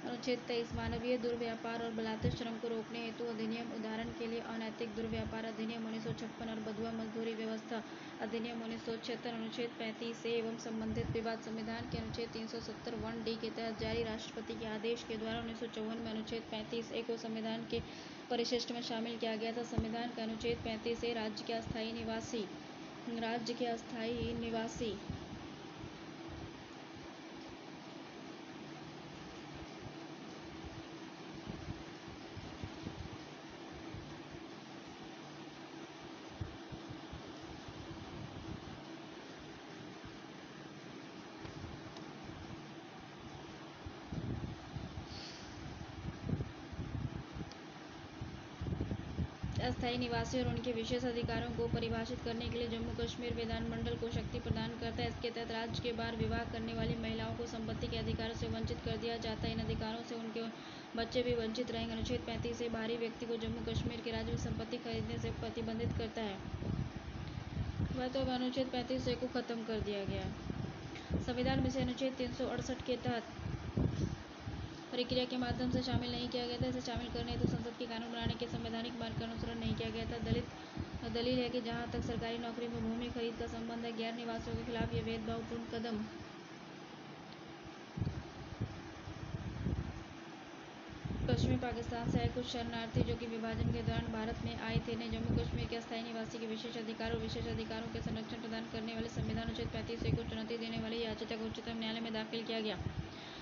अनुच्छेद 23 मानवीय दुर्व्यापार और बलात्कार श्रम को रोकने हेतु अधिनियम। उदाहरण के लिए अनैतिक दुर्व्यापार अधिनियम 1956 और बंधुआ मजदूरी व्यवस्था अधिनियम 1976। अनुच्छेद 35 ए एवं संबंधित विवाद: संविधान के अनुच्छेद 370(1)(d) के तहत जारी राष्ट्रपति के आदेश के द्वारा 1954 में अनुच्छेद 35 ए को संविधान के परिशिष्ट में शामिल किया गया था। संविधान का अनुच्छेद 35 ए राज्य के अस्थायी निवासी और उनके विशेष अधिकारों को परिभाषित करने के लिए जम्मू कश्मीर विधानमंडल को शक्ति प्रदान करता है। इसके तहत राज्य के बाहर विवाह करने वाली महिलाओं को संपत्ति के अधिकारों से वंचित कर दिया जाता है। इन अधिकारों से उनके बच्चे भी वंचित रहेंगे। अनुच्छेद 35 ए बाहरी व्यक्ति को जम्मू कश्मीर के राज्य में संपत्ति खरीदने से प्रतिबंधित करता है। वह तो अनुच्छेद 35 ए को खत्म कर दिया गया है। संविधान में से अनुच्छेद 368 के तहत प्रक्रिया के माध्यम से शामिल नहीं किया गया था। इसे शामिल करने हेतु संसद के कानून बनाने के संवैधानिक मार्ग का अनुसरण नहीं किया गया था। दलील है कि जहां तक सरकारी नौकरी में भूमि खरीद का संबंध है, गैर निवासियों के खिलाफ यह भेदभावपूर्ण कदम कश्मीर पाकिस्तान से आए कुछ शरणार्थी जो कि विभाजन के दौरान भारत में आए थे ने जम्मू कश्मीर के अस्थायी निवासी के विशेष अधिकार और विशेष अधिकारों के संरक्षण प्रदान करने वाले संविधान अनुच्छेद 35 ए को चुनौती देने वाली याचिका को उच्चतम न्यायालय में दाखिल किया गया।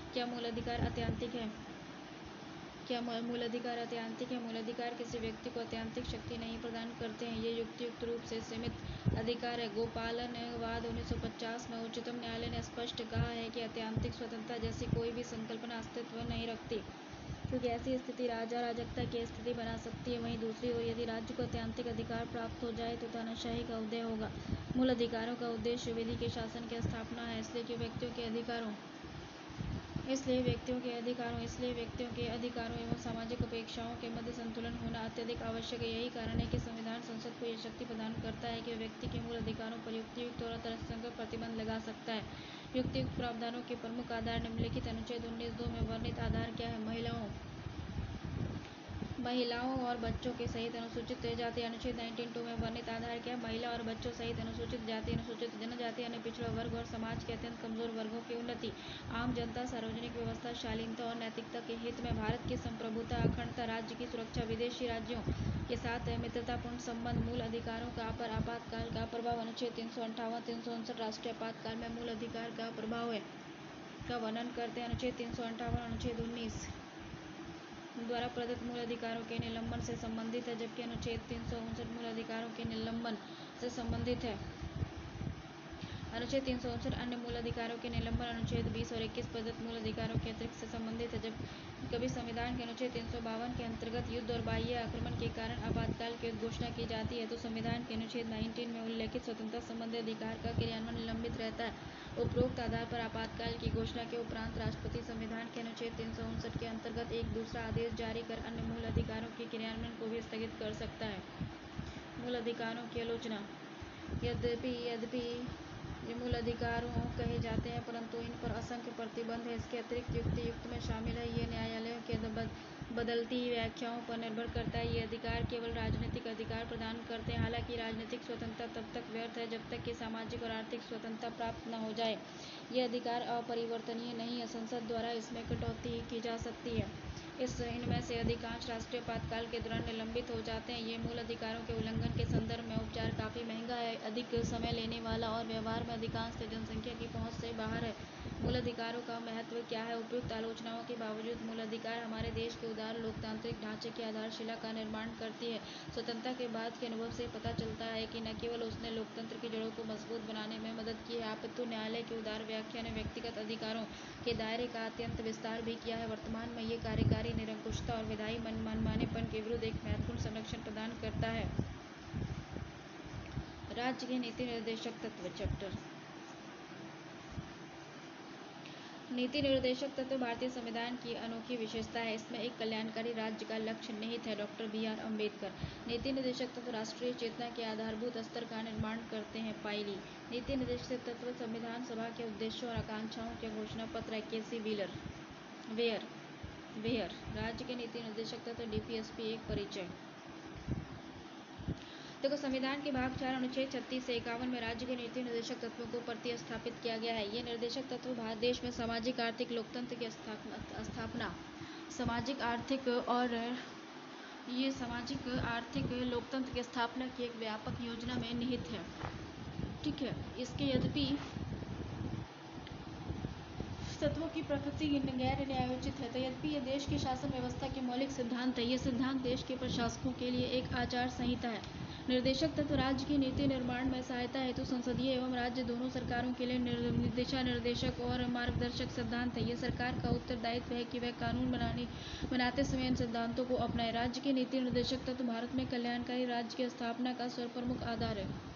क्या मूल अधिकार अत्यंतिक है? मूल अधिकार किसी व्यक्ति को अत्यंतिक शक्ति नहीं प्रदान करते हैं। ये युक्तियुक्त रूप से सीमित अधिकार है। गोपालनवाद 1950 में उच्चतम न्यायालय ने स्पष्ट कहा है कि अत्यंतिक स्वतंत्रता जैसी कोई भी संकल्पना अस्तित्व नहीं रखती, क्योंकि ऐसी स्थिति राजा अराजकता की स्थिति बना सकती है। वहीं दूसरी ओर यदि राज्य को अत्यंतिक अधिकार प्राप्त हो जाए तो तानाशाही का उदय होगा। मूल अधिकारों का उद्देश्य विधि के शासन की स्थापना है, इसलिए व्यक्तियों के अधिकारों एवं सामाजिक अपेक्षाओं के मध्य संतुलन होना अत्यधिक आवश्यक है। यही कारण है कि संविधान संसद को यह शक्ति प्रदान करता है कि वह व्यक्ति के मूल अधिकारों पर युक्तियुक्त और तर्कसंगत प्रतिबंध लगा सकता है। युक्तियुक्त प्रावधानों के प्रमुख आधार निम्नलिखित अनुच्छेद 19(2) में वर्णित आधार क्या है? महिलाओं और बच्चों के सहित अनुसूचित जाति। अनुच्छेद 19(2) में वर्णित आधार क्या है? महिला और बच्चों सहित अनुसूचित जाति, अनुसूचित जनजाति, अन्य पिछड़ा वर्ग और समाज के अत्यंत कमजोर वर्गों की उन्नति, आम जनता, सार्वजनिक व्यवस्था, शालीनता और नैतिकता के हित में भारत की संप्रभुता, अखंडता, राज्य की सुरक्षा, विदेशी राज्यों के साथ मित्रतापूर्ण संबंध, मूल अधिकारों पर आपातकाल का प्रभाव। अनुच्छेद 358, 359 राष्ट्रीय आपातकाल में मूल अधिकार का प्रभाव का वर्णन करते हैं। अनुच्छेद 358 अनुच्छेद 19 द्वारा प्रदत्त मूल अधिकारों के निलंबन से संबंधित है, जबकि अनुच्छेद 359 मूल अधिकारों के निलंबन से संबंधित है। अनुच्छेद 359 अन्य मूल अधिकारों के निलंबन अनुच्छेद 20 और 21 प्रदत्त मूल अधिकारों के अतिरिक्त से संबंधित है। जब कभी संविधान के अनुच्छेद 352 के अंतर्गत युद्ध और बाह्य आक्रमण के कारण आपातकाल की घोषणा की जाती है तो संविधान के अनुच्छेद 19 में उल्लेखित स्वतंत्रता संबंधी अधिकार का क्रियान्वयन निलंबित रहता है। उपरोक्त आधार पर आपातकाल की घोषणा के उपरांत राष्ट्रपति संविधान के अनुच्छेद 359 के अंतर्गत एक दूसरा आदेश जारी कर अन्य मूल अधिकारों के क्रियान्वयन को भी स्थगित कर सकता है। मूल अधिकारों की आलोचना। यद्यपि ये मूल अधिकारों कहे जाते हैं परंतु इन पर असंख्य प्रतिबंध हैं। इसके अतिरिक्त युक्त में शामिल है। ये न्यायालयों के बदलती व्याख्याओं पर निर्भर करता है। ये अधिकार केवल राजनीतिक अधिकार प्रदान करते हैं। हालांकि राजनीतिक स्वतंत्रता तब तक व्यर्थ है जब तक कि सामाजिक और आर्थिक स्वतंत्रता प्राप्त न हो जाए। ये अधिकार अपरिवर्तनीय नहीं है। संसद द्वारा इसमें कटौती की जा सकती है। इनमें से अधिकांश राष्ट्रीय आपातकाल के दौरान निलंबित हो जाते हैं। ये मूल अधिकारों के उल्लंघन के संदर्भ में उपचार काफ़ी महंगा है, अधिक समय लेने वाला और व्यवहार में अधिकांश जनसंख्या की पहुंच से बाहर है। मूल अधिकारों का महत्व क्या है? उपयुक्त आलोचनाओं के बावजूद मूल अधिकार हमारे देश के उदार लोकतांत्रिक ढांचे की आधारशिला का निर्माण करती है। स्वतंत्रता के बाद के अनुभव से पता चलता है कि न केवल उसने लोकतंत्र की जड़ों को मजबूत बनाने में मदद की है अपितु न्यायालय की उदार व्याख्या ने व्यक्तिगत अधिकारों के दायरे का अत्यंत विस्तार भी किया है। वर्तमान में ये कार्यकारी निरंकुशता और विधायी मनमानेपन के विरुद्ध एक महत्वपूर्ण संरक्षण प्रदान करता है। राज्य के नीति निर्देशक तत्व। चैप्टर नीति निर्देशक तत्व भारतीय संविधान की अनोखी विशेषता है। इसमें एक कल्याणकारी राज्य का लक्ष्य निहित है। Doctor BR Ambedkar. नीति निर्देशक तत्व राष्ट्रीय चेतना के आधारभूत स्तर का निर्माण करते हैं। पायली। नीति निर्देशक तत्व संविधान सभा के उद्देश्यों और आकांक्षाओं के घोषणा पत्र है। KC वेयर। राज्य के नीति निर्देशक तत्व DPSP। एक परिचय। देखो, संविधान के भाग 4 अनुच्छेद 36 से 51 में राज्य के नीति निर्देशक तत्वों को प्रतिस्थापित किया गया है। ये निर्देशक तत्व भारत देश में सामाजिक आर्थिक लोकतंत्र की स्थापना सामाजिक आर्थिक लोकतंत्र की स्थापना की एक व्यापक योजना में निहित है। ठीक है। इसके यद्यपि तत्वों की प्रकृति गैर न्यायोचित है, तो यद्यपि ये देश की शासन व्यवस्था के मौलिक सिद्धांत है। ये सिद्धांत देश के प्रशासकों के लिए एक आचार संहिता है। निर्देशक तत्व राज्य की नीति निर्माण में सहायता हेतु संसदीय एवं राज्य दोनों सरकारों के लिए दिशा निर्देशक और मार्गदर्शक सिद्धांत है। ये सरकार का उत्तरदायित्व है कि वह कानून बनाते समय इन सिद्धांतों को अपनाए। राज्य के नीति निर्देशक तत्व भारत में कल्याणकारी राज्य की स्थापना का सर्वप्रमुख आधार है।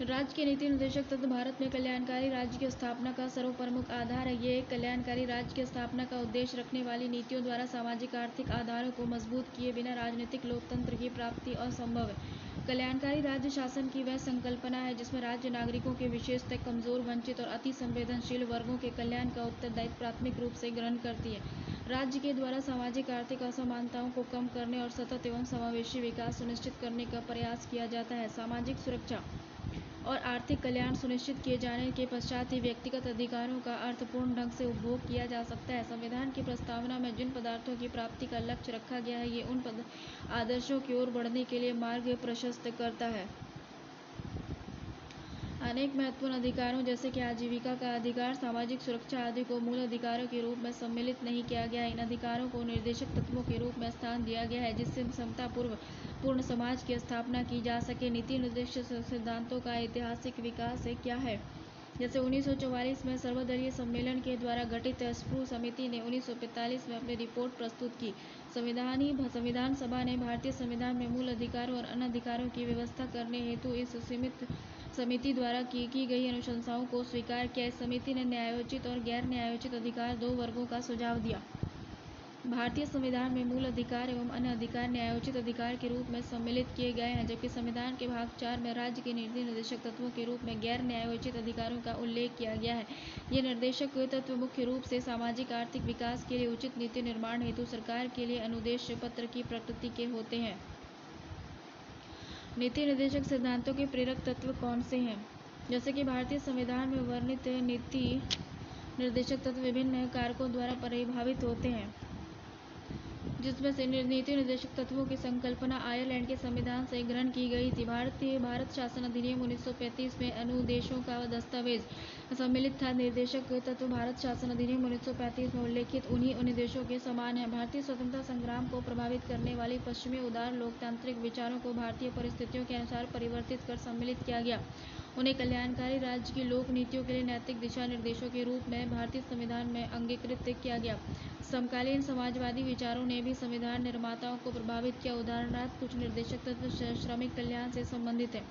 राज्य के नीति निर्देशक तत्व भारत में कल्याणकारी राज्य की स्थापना का सर्वप्रमुख आधार है। ये एक कल्याणकारी राज्य की स्थापना का उद्देश्य रखने वाली नीतियों द्वारा सामाजिक आर्थिक आधारों को मजबूत किए बिना राजनीतिक लोकतंत्र की प्राप्ति असंभव है। कल्याणकारी राज्य शासन की वह संकल्पना है जिसमें राज्य नागरिकों के विशेषतः कमजोर, वंचित और अति संवेदनशील वर्गों के कल्याण का उत्तरदायित्व प्राथमिक रूप से ग्रहण करती है। राज्य के द्वारा सामाजिक आर्थिक असमानताओं को कम करने और सतत एवं समावेशी विकास सुनिश्चित करने का प्रयास किया जाता है। सामाजिक सुरक्षा और आर्थिक कल्याण सुनिश्चित किए जाने के पश्चात ही व्यक्तिगत अधिकारों का अर्थपूर्ण ढंग से उपभोग किया जा सकता है। संविधान की प्रस्तावना में जिन पदार्थों की प्राप्ति का लक्ष्य रखा गया है, ये उन आदर्शों की ओर बढ़ने के लिए मार्ग प्रशस्त करता है। अनेक महत्वपूर्ण अधिकारों जैसे कि आजीविका का अधिकार, सामाजिक सुरक्षा आदि को मूल अधिकारों के रूप में सम्मिलित नहीं किया गया है। इन अधिकारों को निर्देशक तत्वों के रूप में स्थान दिया गया है जिससे समतापूर्ण समाज की स्थापना की जा सके। नीति निर्देशक सिद्धांतों का ऐतिहासिक विकास क्या है? जैसे 1944 में सर्वदलीय सम्मेलन के द्वारा गठित स्प्रू समिति ने 1945 में अपनी रिपोर्ट प्रस्तुत की। संविधान सभा ने भारतीय संविधान में मूल अधिकारों और अन्य अधिकारों की व्यवस्था करने हेतु इस सीमित समिति द्वारा की गई अनुशंसाओं को स्वीकार किया। इस समिति ने न्यायोचित और गैर न्यायोचित अधिकार दो वर्गों का सुझाव दिया। भारतीय संविधान में मूल अधिकार एवं अन्य अधिकार न्यायोचित अधिकार के रूप में सम्मिलित किए गए हैं, जबकि संविधान के भाग 4 में राज्य के नीति निर्देशक तत्वों के रूप में गैर न्यायोचित अधिकारों का उल्लेख किया गया है। ये निर्देशक तत्व मुख्य रूप से सामाजिक आर्थिक विकास के लिए उचित नीति निर्माण हेतु सरकार के लिए अनुदेश पत्र की प्रकृति के होते हैं। नीति निर्देशक सिद्धांतों के प्रेरक तत्व कौन से हैं? जैसे कि भारतीय संविधान में वर्णित नीति निर्देशक तत्व विभिन्न कारकों द्वारा प्रभावित होते हैं। जिसमें से नीति निर्देशक तत्वों की संकल्पना आयरलैंड के संविधान से ग्रहण की गई थी। भारत शासन अधिनियम 1935 में अनुदेशों का दस्तावेज सम्मिलित था। निर्देशक तत्व भारत शासन अधिनियम 1935 में उल्लेखित उन्हीं अनुदेशों के समान है। भारतीय स्वतंत्रता संग्राम को प्रभावित करने वाली पश्चिमी उदार लोकतांत्रिक विचारों को भारतीय परिस्थितियों के अनुसार परिवर्तित कर सम्मिलित किया गया। उन्हें कल्याणकारी राज्य की लोक नीतियों के लिए नैतिक दिशा निर्देशों के रूप में भारतीय संविधान में अंगीकृत किया गया। समकालीन समाजवादी विचारों ने भी संविधान निर्माताओं को प्रभावित किया। उदाहरणार्थ कुछ निर्देशक तत्व श्रमिक कल्याण से संबंधित है।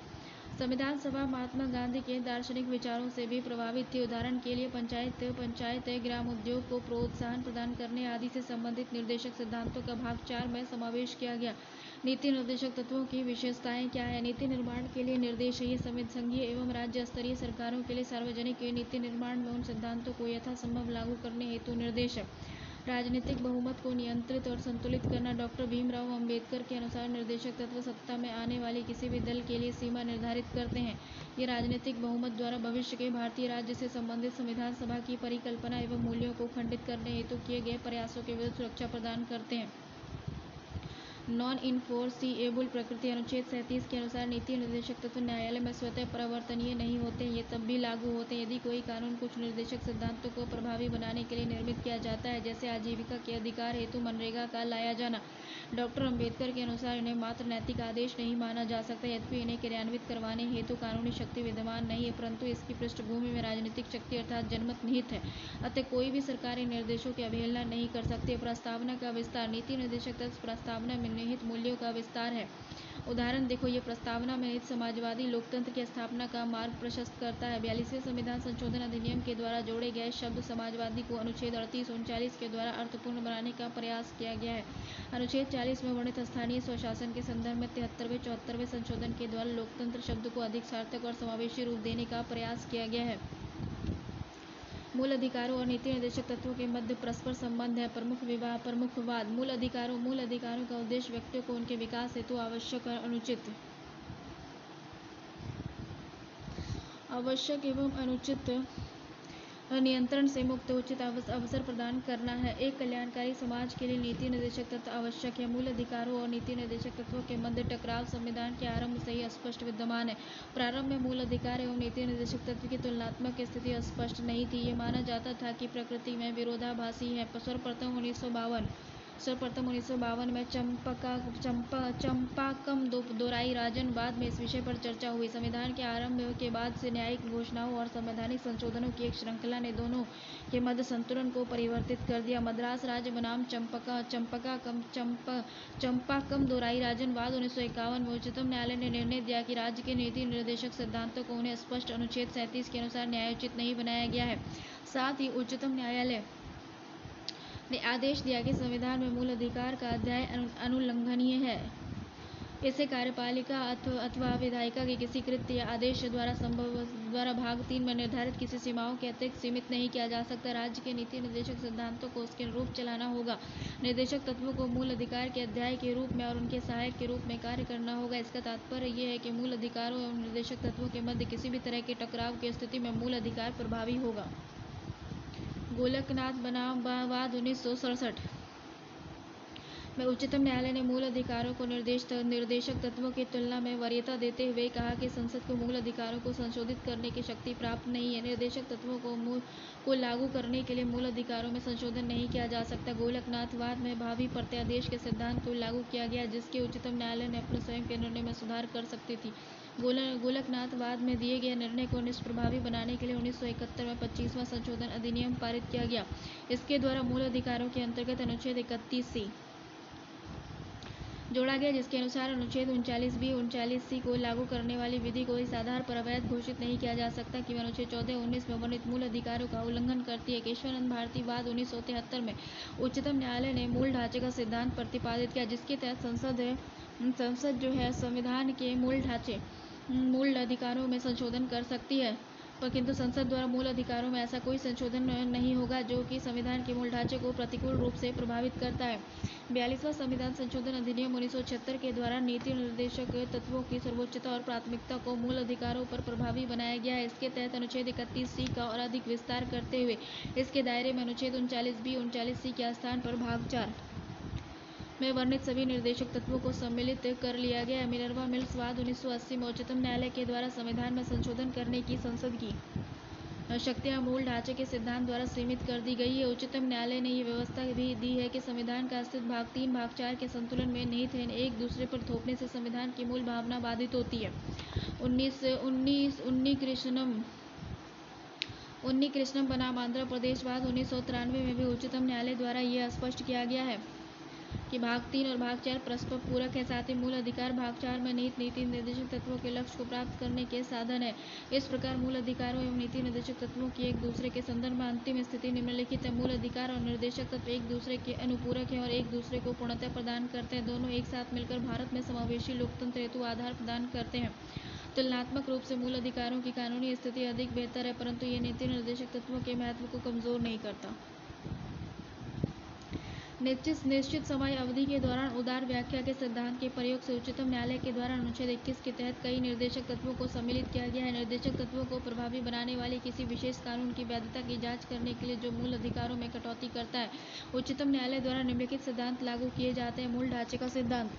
संविधान सभा महात्मा गांधी के दार्शनिक विचारों से भी प्रभावित थी। उदाहरण के लिए पंचायत ग्राम उद्योग को प्रोत्साहन प्रदान करने आदि से संबंधित निर्देशक सिद्धांतों का भाग 4 में समावेश किया गया। नीति निर्देशक तत्वों की विशेषताएं क्या है? नीति निर्माण के लिए निर्देश ये संघीय एवं राज्य स्तरीय सरकारों के लिए सार्वजनिक नीति निर्माण में उन सिद्धांतों को यथासंभव लागू करने हेतु निर्देश है। राजनीतिक बहुमत को नियंत्रित और संतुलित करना। डॉक्टर भीमराव अंबेडकर के अनुसार निर्देशक तत्व सत्ता में आने वाली किसी भी दल के लिए सीमा निर्धारित करते हैं। ये राजनीतिक बहुमत द्वारा भविष्य के भारतीय राज्य से संबंधित संविधान सभा की परिकल्पना एवं मूल्यों को खंडित करने हेतु किए गए प्रयासों के विरुद्ध सुरक्षा प्रदान करते हैं। नॉन इनफोर्सिएबल प्रकृति। अनुच्छेद 37 के अनुसार नीति निर्देशक तत्व न्यायालय में स्वतः परिवर्तनीय नहीं होते। ये तब भी लागू होते हैं यदि कोई कानून कुछ निर्देशक सिद्धांतों को प्रभावी बनाने के लिए निर्मित किया जाता है, जैसे आजीविका के अधिकार हेतु मनरेगा का लाया जाना। डॉक्टर अंबेडकर के अनुसार इन्हें मात्र नैतिक आदेश नहीं माना जा सकता, यद्यपि इन्हें क्रियान्वित करवाने हेतु कानूनी शक्ति विद्यमान नहीं है, परंतु इसकी पृष्ठभूमि में राजनीतिक शक्ति अर्थात जनमत निहित है। अतः कोई भी सरकार इन निर्देशों की अवहेलना नहीं कर सकती। प्रस्तावना का विस्तार। नीति निर्देशक तत्व प्रस्तावना में निहित मूल्यों का विस्तार है। उदाहरण देखो, ये प्रस्तावना में निहित समाजवादी लोकतंत्र की स्थापना का मार्ग प्रशस्त करता है। 42वें संविधान संशोधन अधिनियम के द्वारा जोड़े गए शब्द समाजवादी को अनुच्छेद 38-39 के द्वारा अर्थपूर्ण बनाने का प्रयास किया गया है। अनुच्छेद 40 में वर्णित स्थानीय स्वशासन के संदर्भ में 73वें संशोधन के द्वारा लोकतंत्र शब्द को अधिक सार्थक और समावेशी रूप देने का प्रयास किया गया है। मूल अधिकारों और नीति निर्देशक तत्वों के मध्य परस्पर संबंध है। प्रमुखवाद। मूल अधिकारों का उद्देश्य व्यक्तियों को उनके विकास हेतु आवश्यक एवं अनुचित नियंत्रण से मुक्त उचित अवसर प्रदान करना है। एक कल्याणकारी समाज के लिए नीति निर्देशक तत्व आवश्यक है। मूल अधिकारों और नीति निर्देशक तत्वों के मध्य टकराव संविधान के आरंभ से ही स्पष्ट विद्यमान है। प्रारंभ में मूल अधिकार एवं नीति निर्देशक तत्व की तुलनात्मक स्थिति स्पष्ट नहीं थी। ये माना जाता था कि प्रकृति में विरोधाभासी है। सर्वप्रथम 1952 में चंपाकम दोराई राजन। बाद में इस विषय पर चर्चा हुई। संविधान के आरंभ के बाद से न्यायिक घोषणाओं और संवैधानिक संशोधनों की एक श्रृंखला ने दोनों के मध्य संतुलन को परिवर्तित कर दिया। मद्रास राज्य बनाम चंपाकम दोराई राजन। बाद 1951 में उच्चतम न्यायालय ने निर्णय दिया कि राज्य के नीति निर्देशक सिद्धांतों को उन्हें स्पष्ट अनुच्छेद 37 के अनुसार न्यायोचित नहीं बनाया गया है। साथ ही उच्चतम न्यायालय ने आदेश दिया कि संविधान में मूल अधिकार का अध्याय अनुल्लंघनीय है। इसे कार्यपालिका अथवा विधायिका के किसी कृत्य या आदेश द्वारा भाग 3 में निर्धारित किसी सीमाओं के अतिरिक्त सीमित नहीं किया जा सकता। राज्य के नीति निर्देशक सिद्धांतों को उसके अनुरूप चलाना होगा। निर्देशक तत्वों को मूल अधिकार के अध्याय के रूप में और उनके सहायक के रूप में कार्य करना होगा। इसका तात्पर्य यह है कि मूल अधिकारों एवं निर्देशक तत्वों के मध्य किसी भी तरह के टकराव की स्थिति में मूल अधिकार प्रभावी होगा। गोलकनाथ बनाम वाद 1967 में उच्चतम न्यायालय ने मूल अधिकारों को निर्देशक तत्वों की तुलना में वरीयता देते हुए कहा कि संसद को मूल अधिकारों को संशोधित करने की शक्ति प्राप्त नहीं है। निर्देशक तत्वों को लागू करने के लिए मूल अधिकारों में संशोधन नहीं किया जा सकता। गोलकनाथ वाद में भावी प्रत्यादेश के सिद्धांत को लागू किया गया, जिसके उच्चतम न्यायालय ने अपने स्वयं के निर्णय में सुधार कर सकती थी। गोलकनाथ वाद में दिए गए निर्णय को निष्प्रभावी बनाने के लिए 1971 में 25वां संशोधन अधिनियम पारित किया गया। इसके द्वारा मूल अधिकारों के अंतर्गत अनुच्छेद 31C जोड़ा गया, जिसके अनुसार अनुच्छेद 39B 39C को लागू करने वाली विधि को इस आधार पर अवैध घोषित नहीं किया जा सकता कि वह अनुच्छेद 14-19 में वर्णित मूल अधिकारों का उल्लंघन करती है। केशवानंद भारती वाद 1973 में उच्चतम न्यायालय ने मूल ढांचे का सिद्धांत प्रतिपादित किया, जिसके तहत संसद जो है संविधान के मूल अधिकारों में संशोधन कर सकती है, पर किंतु संसद द्वारा मूल अधिकारों में ऐसा कोई संशोधन नहीं होगा जो कि संविधान के मूल ढांचे को प्रतिकूल रूप से प्रभावित करता है। 42वां संविधान संशोधन अधिनियम 1976 के द्वारा नीति निर्देशक तत्वों की सर्वोच्चता और प्राथमिकता को मूल अधिकारों पर प्रभावी बनाया गया है। इसके तहत अनुच्छेद 31C का और अधिक विस्तार करते हुए इसके दायरे में अनुच्छेद 39B 39C के स्थान पर भाग 4 में वर्णित सभी निर्देशक तत्वों को सम्मिलित कर लिया गया है। मिनर्वा मिल्स वाद 1980 में उच्चतम न्यायालय के द्वारा संविधान में संशोधन करने की संसद की शक्तियां मूल ढांचे के सिद्धांत द्वारा सीमित कर दी गई है। उच्चतम न्यायालय ने ये व्यवस्था भी दी है कि संविधान का अस्तित्व भाग 3 भाग 4 के संतुलन में निहित है। एक दूसरे पर थोपने से संविधान की मूल भावना बाधित होती है। उन्नी कृष्णम बनाम आंध्र प्रदेश वाद 1993 में भी उच्चतम न्यायालय द्वारा यह स्पष्ट किया गया है कि भाग 3 और भाग 4 परस्पर पूरक है। साथ ही मूल अधिकार भाग 4 में निहित नीति निर्देशक तत्वों के लक्ष्य को प्राप्त करने के साधन है। इस प्रकार मूल अधिकारों एवं नीति निर्देशक तत्वों की एक दूसरे के संदर्भ में अंतिम स्थिति निम्नलिखित है। मूल अधिकार और निर्देशक तत्व एक दूसरे के अनुपूरक हैं और एक दूसरे को पूर्णतः प्रदान करते हैं। दोनों एक साथ मिलकर भारत में समावेशी लोकतंत्र हेतु आधार प्रदान करते हैं। तुलनात्मक रूप से मूल अधिकारों की कानूनी स्थिति अधिक बेहतर है, परंतु ये नीति निर्देशक तत्वों के महत्व को कमजोर नहीं करता। निश्चित समय अवधि के दौरान उदार व्याख्या के सिद्धांत के प्रयोग से उच्चतम न्यायालय के द्वारा अनुच्छेद 21 के तहत कई निर्देशक तत्वों को सम्मिलित किया गया है। निर्देशक तत्वों को प्रभावी बनाने वाले किसी विशेष कानून की वैधता की जांच करने के लिए जो मूल अधिकारों में कटौती करता है, उच्चतम न्यायालय द्वारा निम्नलिखित सिद्धांत लागू किए जाते हैं। मूल ढांचे का सिद्धांत,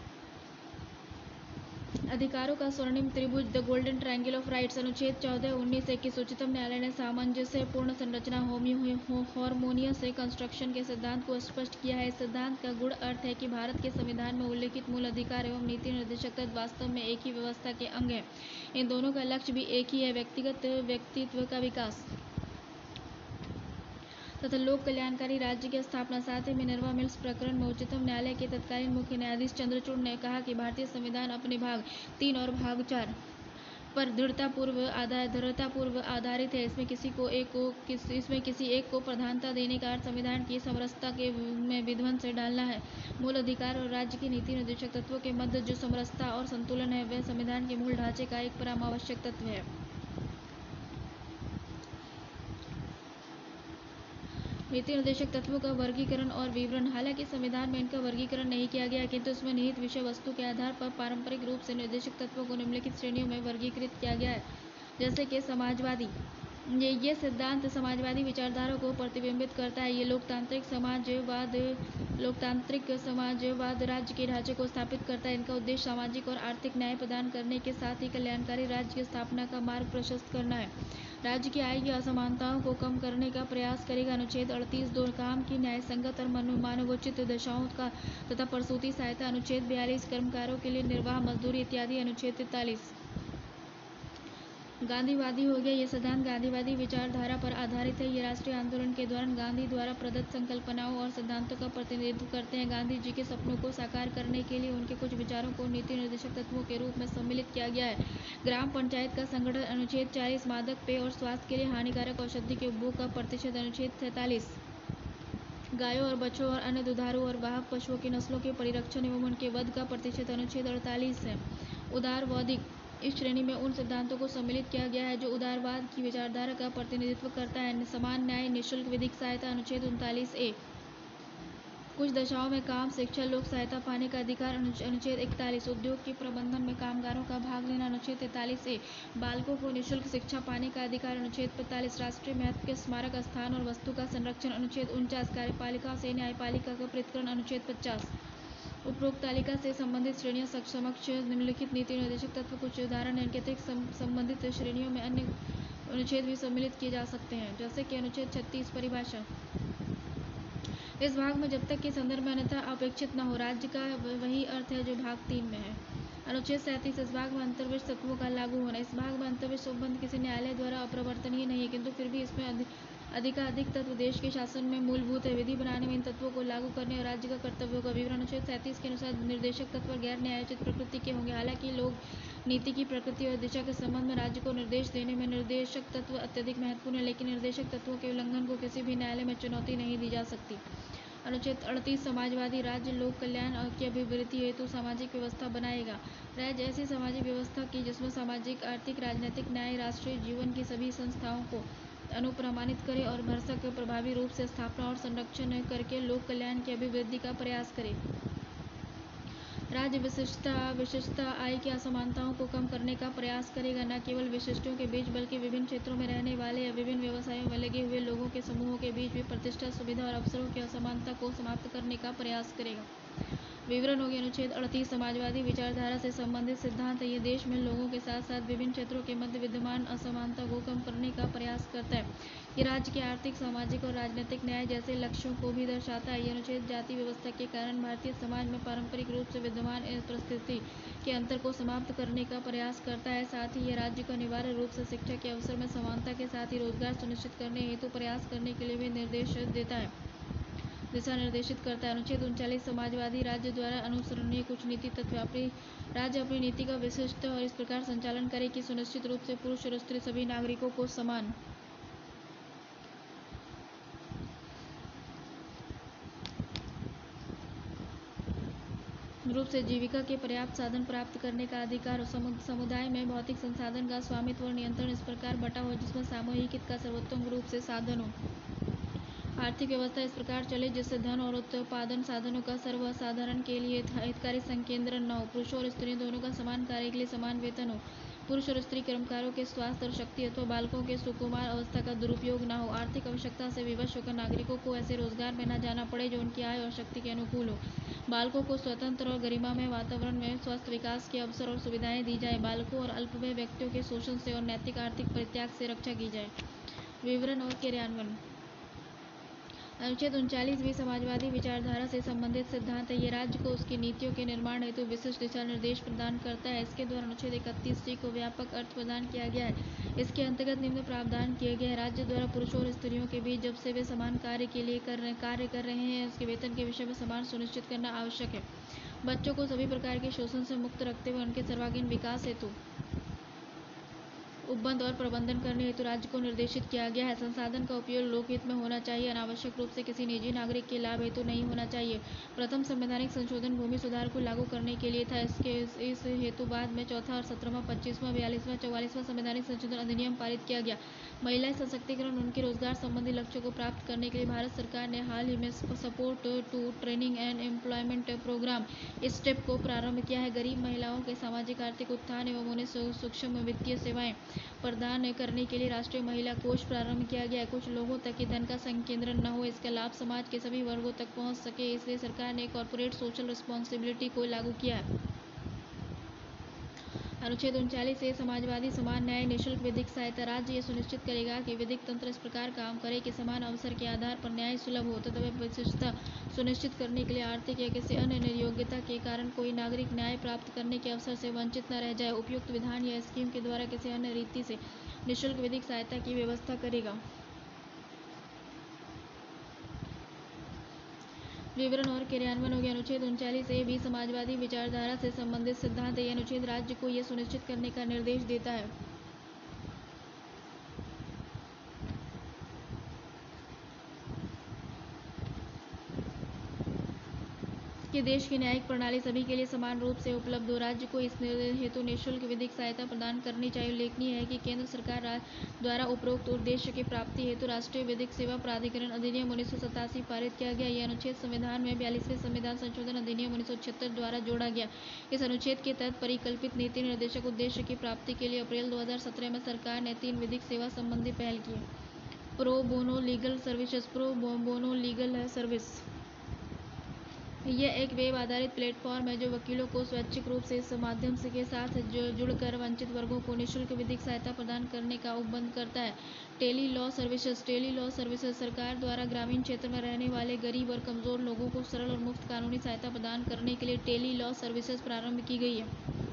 अधिकारों का स्वर्णिम त्रिभुज, the golden triangle of rights, अनुच्छेद 14, 19, 21। उच्चतम न्यायालय ने सामंजस्यपूर्ण संरचना हार्मोनियस रिकंस्ट्रक्शन के सिद्धांत को स्पष्ट किया है। इस सिद्धांत का गूढ़ अर्थ है कि भारत के संविधान में उल्लिखित मूल अधिकार एवं नीति निर्देशक तत्व वास्तव में एक ही व्यवस्था के अंग हैं। इन दोनों का लक्ष्य भी एक ही है, व्यक्तिगत व्यक्तित्व का विकास तथा लोक कल्याणकारी राज्य की स्थापना। साथ ही मिनर्वा मिल्स प्रकरण में उच्चतम न्यायालय के तत्कालीन मुख्य न्यायाधीश चंद्रचूड़ ने कहा कि भारतीय संविधान अपने भाग 3 और भाग 4 पर दृढ़तापूर्व आधारित है। इसमें किसी एक को प्रधानता देने का अर्थ संविधान की समरसता में विध्वंस से डालना है। मूल अधिकार और राज्य की नीति निर्देशक तत्वों के मध्य जो समरसता और संतुलन है, वह संविधान के मूल ढांचे का एक परमावश्यक तत्व है। नीति निर्देशक तत्वों का वर्गीकरण और विवरण। हालांकि संविधान में इनका वर्गीकरण नहीं किया गया, किंतु इसमें निहित विषय वस्तु के आधार पर पारंपरिक रूप से निर्देशक तत्वों को निम्नलिखित श्रेणियों में वर्गीकृत किया गया है। जैसे कि समाजवादी, ये सिद्धांत समाजवादी विचारधारा को प्रतिबिंबित करता है। ये लोकतांत्रिक समाजवाद राज्य के ढांचे को स्थापित करता है। इनका उद्देश्य सामाजिक और आर्थिक न्याय प्रदान करने के साथ ही कल्याणकारी राज्य की स्थापना का मार्ग प्रशस्त करना है। राज्य की आय की असमानताओं को कम करने का प्रयास करेगा। अनुच्छेद 38(2) काम की न्यायसंगत और मानवोचित दशाओं का तथा प्रसूति सहायता। अनुच्छेद 42 कर्मकारों के लिए निर्वाह मजदूरी इत्यादि। अनुच्छेद 43 गांधीवादी हो गया। ये सिद्धांत गांधीवादी विचारधारा पर आधारित है। ये राष्ट्रीय आंदोलन के दौरान गांधी द्वारा प्रदत्त संकल्पनाओं और सिद्धांतों का प्रतिनिधित्व करते हैं। गांधी जी के सपनों को साकार करने के लिए उनके कुछ विचारों को नीति निर्देशक तत्वों के रूप में सम्मिलित किया गया है। ग्राम पंचायत का संगठन। अनुच्छेद 40 मादक पेय और स्वास्थ्य के लिए हानिकारक औषधि के उपभोग का प्रतिषेध। अनुच्छेद 43 गायों और बछड़ों और अन्य दुधारू और वाहक पशुओं की नस्लों के परिरक्षण एवं उनके वध का प्रतिषेध। अनुच्छेद 48 है उदारवादी। इस श्रेणी में उन सिद्धांतों को सम्मिलित किया गया है जो उदारवाद की विचारधारा का प्रतिनिधित्व करता है। समान न्याय, निःशुल्क विधिक सहायता। अनुच्छेद 39A कुछ दशाओं में काम, शिक्षा, लोक सहायता पाने का अधिकार। अनुच्छेद 41 उद्योग के प्रबंधन में कामगारों का भाग लेना। अनुच्छेद 43A बालकों को निःशुल्क शिक्षा पाने का अधिकार। अनुच्छेद 45 राष्ट्रीय महत्व के स्मारक स्थान और वस्तु का संरक्षण। अनुच्छेद 49 कार्यपालिका से न्यायपालिका का पृथक्करण। अनुच्छेद 50 उपरोक्त तालिका से संबंधित श्रेणियों समक्ष निम्नलिखित नीति निर्देशक तत्व कुछ उदाहरण हैं। इनके अतिरिक्त संबंधित श्रेणियों में अन्य अनुच्छेद भी सम्मिलित किए जा सकते हैं, जैसे कि अनुच्छेद 36 परिभाषा। इस भाग में जब तक कि संदर्भ में अन्यथा अपेक्षित न हो, राज्य का वही अर्थ है जो भाग 3 में है। अनुच्छेद 37 इस भाग में अंतर्विष्ट तत्वों का लागू होना। इस भाग में अंतर्विष्ट संबंध किसी न्यायालय द्वारा अपरिवर्तनीय नहीं है, किंतु फिर भी इसमें अधिकाधिक तत्व देश के शासन में मूलभूत है। विधि बनाने में इन तत्वों को लागू करने और राज्य का कर्तव्यों का विवरण। अनुच्छेद 37 के अनुसार निर्देशक तत्व गैर न्यायोचित प्रकृति के होंगे। हालांकि लोग नीति की प्रकृति और दिशा के संबंध में राज्य को निर्देश देने में निर्देशक तत्व अत्यधिक महत्वपूर्ण है, लेकिन निर्देशक तत्वों के उल्लंघन को किसी भी न्यायालय में चुनौती नहीं दी जा सकती। अनुच्छेद 38 समाजवादी राज्य लोक कल्याण की अभिवृद्धि हेतु सामाजिक व्यवस्था बनाएगा। राज्य ऐसी सामाजिक व्यवस्था की जिसमें सामाजिक, आर्थिक, राजनीतिक, न्याय, राष्ट्रीय जीवन की सभी संस्थाओं को अनुप्रमाणित करे और भरसक प्रभावी रूप से स्थापना और संरक्षण करके लोक कल्याण की अभिवृद्धि का प्रयास करे। राज्य विशिष्टता आय की असमानताओं को कम करने का प्रयास करेगा, न केवल विशिष्टों के बीच बल्कि विभिन्न क्षेत्रों में रहने वाले या विभिन्न व्यवसायों में लगे हुए लोगों के समूहों के बीच भी प्रतिष्ठा, सुविधा और अवसरों की असमानता को समाप्त करने का प्रयास करेगा। विवरण हो गया अनुच्छेद 38 समाजवादी विचारधारा से संबंधित सिद्धांत है। ये देश में लोगों के साथ साथ विभिन्न क्षेत्रों के मध्य विद्यमान असमानता को कम करने का प्रयास करता है। ये राज्य के आर्थिक, सामाजिक और राजनीतिक न्याय जैसे लक्ष्यों को भी दर्शाता है। ये अनुच्छेद जाति व्यवस्था के कारण भारतीय समाज में पारंपरिक रूप से विद्यमान परिस्थिति के अंतर को समाप्त करने का प्रयास करता है। साथ ही ये राज्य को अनिवार्य रूप से शिक्षा के अवसर में समानता के साथ ही रोजगार सुनिश्चित करने हेतु प्रयास करने के लिए भी दिशा निर्देशित करता है। अनुच्छेद 39 समाजवादी राज्य द्वारा अनुसरणीय कुछ नीति तत्व। राज्य अपनी नीति का विशिष्ट और इस प्रकार संचालन करे कि सुनिश्चित रूप से पुरुष और स्त्री सभी नागरिकों को समान रूप से जीविका के पर्याप्त साधन प्राप्त करने का अधिकार हो। समुदाय में भौतिक संसाधन का स्वामित्व और नियंत्रण इस प्रकार बटा हो जिसमें सामूहिक हित का सर्वोत्तम रूप से साधन हो। आर्थिक व्यवस्था इस प्रकार चले जिससे धन और उत्पादन साधनों का सर्वसाधारण के लिए हितकारी संकेंद्रण न हो। पुरुषों और स्त्रियों दोनों का समान कार्य के लिए समान वेतन हो। पुरुष और स्त्री कर्मकारों के स्वास्थ्य और शक्ति अथवा बालकों के सुकुमार अवस्था का दुरुपयोग न हो। आर्थिक आवश्यकता से विवश होकर नागरिकों को ऐसे रोजगार में न जाना पड़े जो उनकी आय और शक्ति के अनुकूल हो। बालकों को स्वतंत्र और गरिमामय वातावरण में स्वस्थ विकास के अवसर और सुविधाएं दी जाए। बालकों और अल्पवय व्यक्तियों के शोषण से और नैतिक आर्थिक परित्याग से रक्षा की जाए। विवरण और क्रियान्वयन। अनुच्छेद 39 भी समाजवादी विचारधारा से संबंधित सिद्धांत है। ये राज्य को उसकी नीतियों के निर्माण हेतु विशिष्ट दिशा निर्देश प्रदान करता है। इसके द्वारा अनुच्छेद 31 को व्यापक अर्थ प्रदान किया गया है। इसके अंतर्गत निम्न प्रावधान किए गए हैं। राज्य द्वारा पुरुषों और स्त्रियों के बीच जब से वे समान कार्य के लिए कार्य कर रहे हैं उसके वेतन के विषय में समान सुनिश्चित करना आवश्यक है। बच्चों को सभी प्रकार के शोषण से मुक्त रखते हुए उनके सर्वांगीण विकास हेतु उपबंध और प्रबंधन करने हेतु राज्य को निर्देशित किया गया है। संसाधन का उपयोग लोकहित में होना चाहिए, अनावश्यक रूप से किसी निजी नागरिक के लाभ हेतु नहीं होना चाहिए। प्रथम संवैधानिक संशोधन भूमि सुधार को लागू करने के लिए था। इस हेतु बाद में चौथा और 17वां, 25वां, 42वां, 44वां संवैधानिक संशोधन अधिनियम पारित किया गया। महिला सशक्तिकरण उनके रोजगार संबंधी लक्ष्यों को प्राप्त करने के लिए भारत सरकार ने हाल ही में support to training and employment programme STEP को प्रारंभ किया है। गरीब महिलाओं के सामाजिक आर्थिक उत्थान एवं उन्हें सूक्ष्म वित्तीय सेवाएं प्रदान करने के लिए राष्ट्रीय महिला कोष प्रारंभ किया गया है। कुछ लोगों तक ही धन का संकेंद्रण न हो, इसका लाभ समाज के सभी वर्गों तक पहुंच सके, इसलिए सरकार ने कॉर्पोरेट सोशल रिस्पॉन्सिबिलिटी को लागू किया है। अनुच्छेद 39 समाजवादी समान न्याय निःशुल्क विधिक सहायता। राज्य ये सुनिश्चित करेगा कि विधिक तंत्र इस प्रकार काम करे कि समान अवसर के आधार पर न्याय सुलभ हो तथा विशिष्टता सुनिश्चित करने के लिए आर्थिक या किसी अन्य निर्योग्यता के कारण कोई नागरिक न्याय प्राप्त करने के अवसर से वंचित न रह जाए। उपयुक्त विधान या स्कीम के द्वारा किसी अन्य रीति से निःशुल्क विधिक सहायता की व्यवस्था करेगा। विवरण और क्रियान्वयन हो गया। अनुच्छेद 39 भी समाजवादी विचारधारा से संबंधित सिद्धांत है। यह अनुच्छेद राज्य को यह सुनिश्चित करने का निर्देश देता है कि देश की न्यायिक प्रणाली सभी के लिए समान रूप से उपलब्ध हो। राज्य को इस हेतु निःशुल्क विधिक सहायता प्रदान करनी चाहिए। उल्लेखनीय है कि केंद्र सरकार द्वारा उपरोक्त उद्देश्य की प्राप्ति हेतु राष्ट्रीय विधिक सेवा प्राधिकरण अधिनियम 1987 पारित किया गया। यह अनुच्छेद संविधान में 42वें संविधान संशोधन अधिनियम 1976 द्वारा जोड़ा गया। इस अनुच्छेद के तहत परिकल्पित नीति निर्देशक उद्देश्य की प्राप्ति के लिए अप्रैल 2017 में सरकार ने 3 विधिक सेवा संबंधी पहल की। Pro bono legal services. Pro bono legal service यह एक वेब आधारित प्लेटफॉर्म है जो वकीलों को स्वैच्छिक रूप से इस माध्यम के साथ जुड़कर वंचित वर्गों को निःशुल्क विधिक सहायता प्रदान करने का उपबंध करता है। Tele law services. Tele law services सरकार द्वारा ग्रामीण क्षेत्र में रहने वाले गरीब और कमजोर लोगों को सरल और मुफ्त कानूनी सहायता प्रदान करने के लिए टेली लॉ सर्विसेज प्रारंभ की गई है।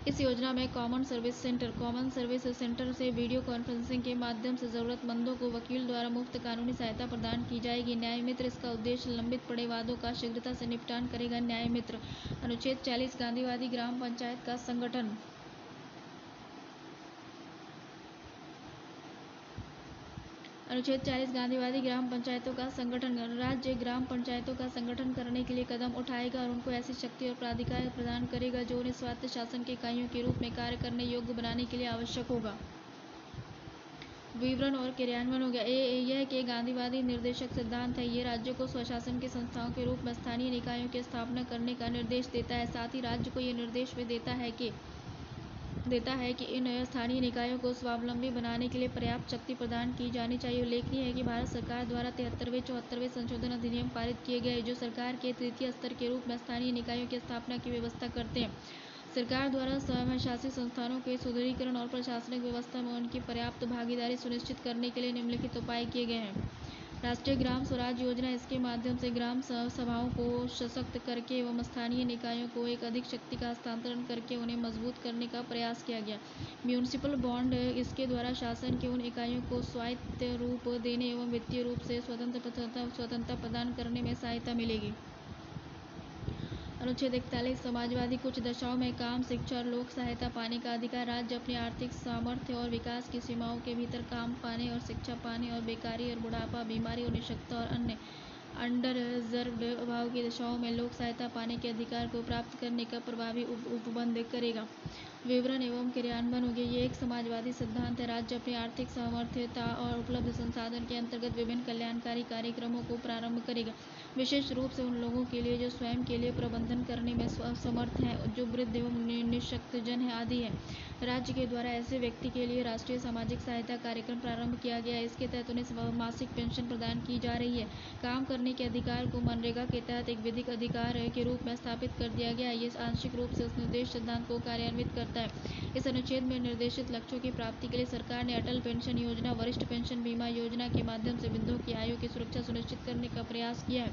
इस योजना में कॉमन सर्विस सेंटर से वीडियो कॉन्फ्रेंसिंग के माध्यम से जरूरतमंदों को वकील द्वारा मुफ्त कानूनी सहायता प्रदान की जाएगी। न्याय मित्र इसका उद्देश्य लंबित पड़े वादों का शीघ्रता से निपटान करेगा। न्याय मित्र। अनुच्छेद 40 गांधीवादी ग्राम पंचायत का संगठन। अनुच्छेद 40 गांधीवादी ग्राम पंचायतों का संगठन। राज्य ग्राम पंचायतों का संगठन करने के लिए कदम उठाएगा और उनको ऐसी शक्ति और प्राधिकार प्रदान करेगा जो उन्हें स्वायत्त शासन की इकाइयों के रूप में कार्य करने योग्य बनाने के लिए आवश्यक होगा। विवरण और क्रियान्वयन हो गया। यह के गांधीवादी निर्देशक सिद्धांत है। ये राज्यों को स्वशासन की संस्थाओं के रूप में स्थानीय निकायों की स्थापना करने का निर्देश देता है। साथ ही राज्य को यह निर्देश भी देता है कि देता है कि इन स्थानीय निकायों को स्वावलंबी बनाने के लिए पर्याप्त शक्ति प्रदान की जानी चाहिए। उल्लेखनीय है कि भारत सरकार द्वारा 73वें संशोधन अधिनियम पारित किए गए, जो सरकार के तृतीय स्तर के रूप में स्थानीय निकायों की स्थापना की व्यवस्था करते हैं। सरकार द्वारा स्वयंशासित संस्थानों के सुदृढ़ीकरण और प्रशासनिक व्यवस्था में उनकी पर्याप्त भागीदारी सुनिश्चित करने के लिए निम्नलिखित उपाय किए गए हैं। राष्ट्रीय ग्राम स्वराज योजना, इसके माध्यम से ग्राम सभाओं को सशक्त करके एवं स्थानीय निकायों को एक अधिक शक्ति का हस्तांतरण करके उन्हें मजबूत करने का प्रयास किया गया। म्यूनिसिपल बॉन्ड, इसके द्वारा शासन के उन इकाइयों को स्वायत्त रूप देने एवं वित्तीय रूप से स्वतंत्रता प्रदान करने में सहायता मिलेगी। अनुच्छेद 41 समाजवादी, कुछ दशाओं में काम, शिक्षा और लोक सहायता पाने का अधिकार। राज्य अपनी आर्थिक सामर्थ्य और विकास की सीमाओं के भीतर काम पाने और शिक्षा पाने और बेकारी और बुढ़ापा, बीमारी और निःशक्तता और अन्य अंडर रिजर्व्ड अभाव की दशाओं में लोक सहायता पाने के अधिकार को प्राप्त करने का प्रभावी उपबंध करेगा। विवरण एवं क्रियान्वयन होंगे। ये एक समाजवादी सिद्धांत है। राज्य अपनी आर्थिक सामर्थ्यता और उपलब्ध संसाधन के अंतर्गत विभिन्न कल्याणकारी कार्यक्रमों को प्रारंभ करेगा, विशेष रूप से उन लोगों के लिए जो स्वयं के लिए प्रबंधन करने में असमर्थ हैं, जो वृद्ध एवं निःशक्तजन है आदि है। राज्य के द्वारा ऐसे व्यक्ति के लिए राष्ट्रीय सामाजिक सहायता कार्यक्रम प्रारंभ किया गया है। इसके तहत उन्हें मासिक पेंशन प्रदान की जा रही है। काम करने के अधिकार को मनरेगा के तहत एक विधिक अधिकार के रूप में स्थापित कर दिया गया है। ये आंशिक रूप से उस निर्देश सिद्धांत को कार्यान्वित करता है। इस अनुच्छेद में निर्देशित लक्ष्यों की प्राप्ति के लिए सरकार ने अटल पेंशन योजना, वरिष्ठ पेंशन बीमा योजना के माध्यम से वृद्धों की आयु की सुरक्षा सुनिश्चित करने का प्रयास किया है।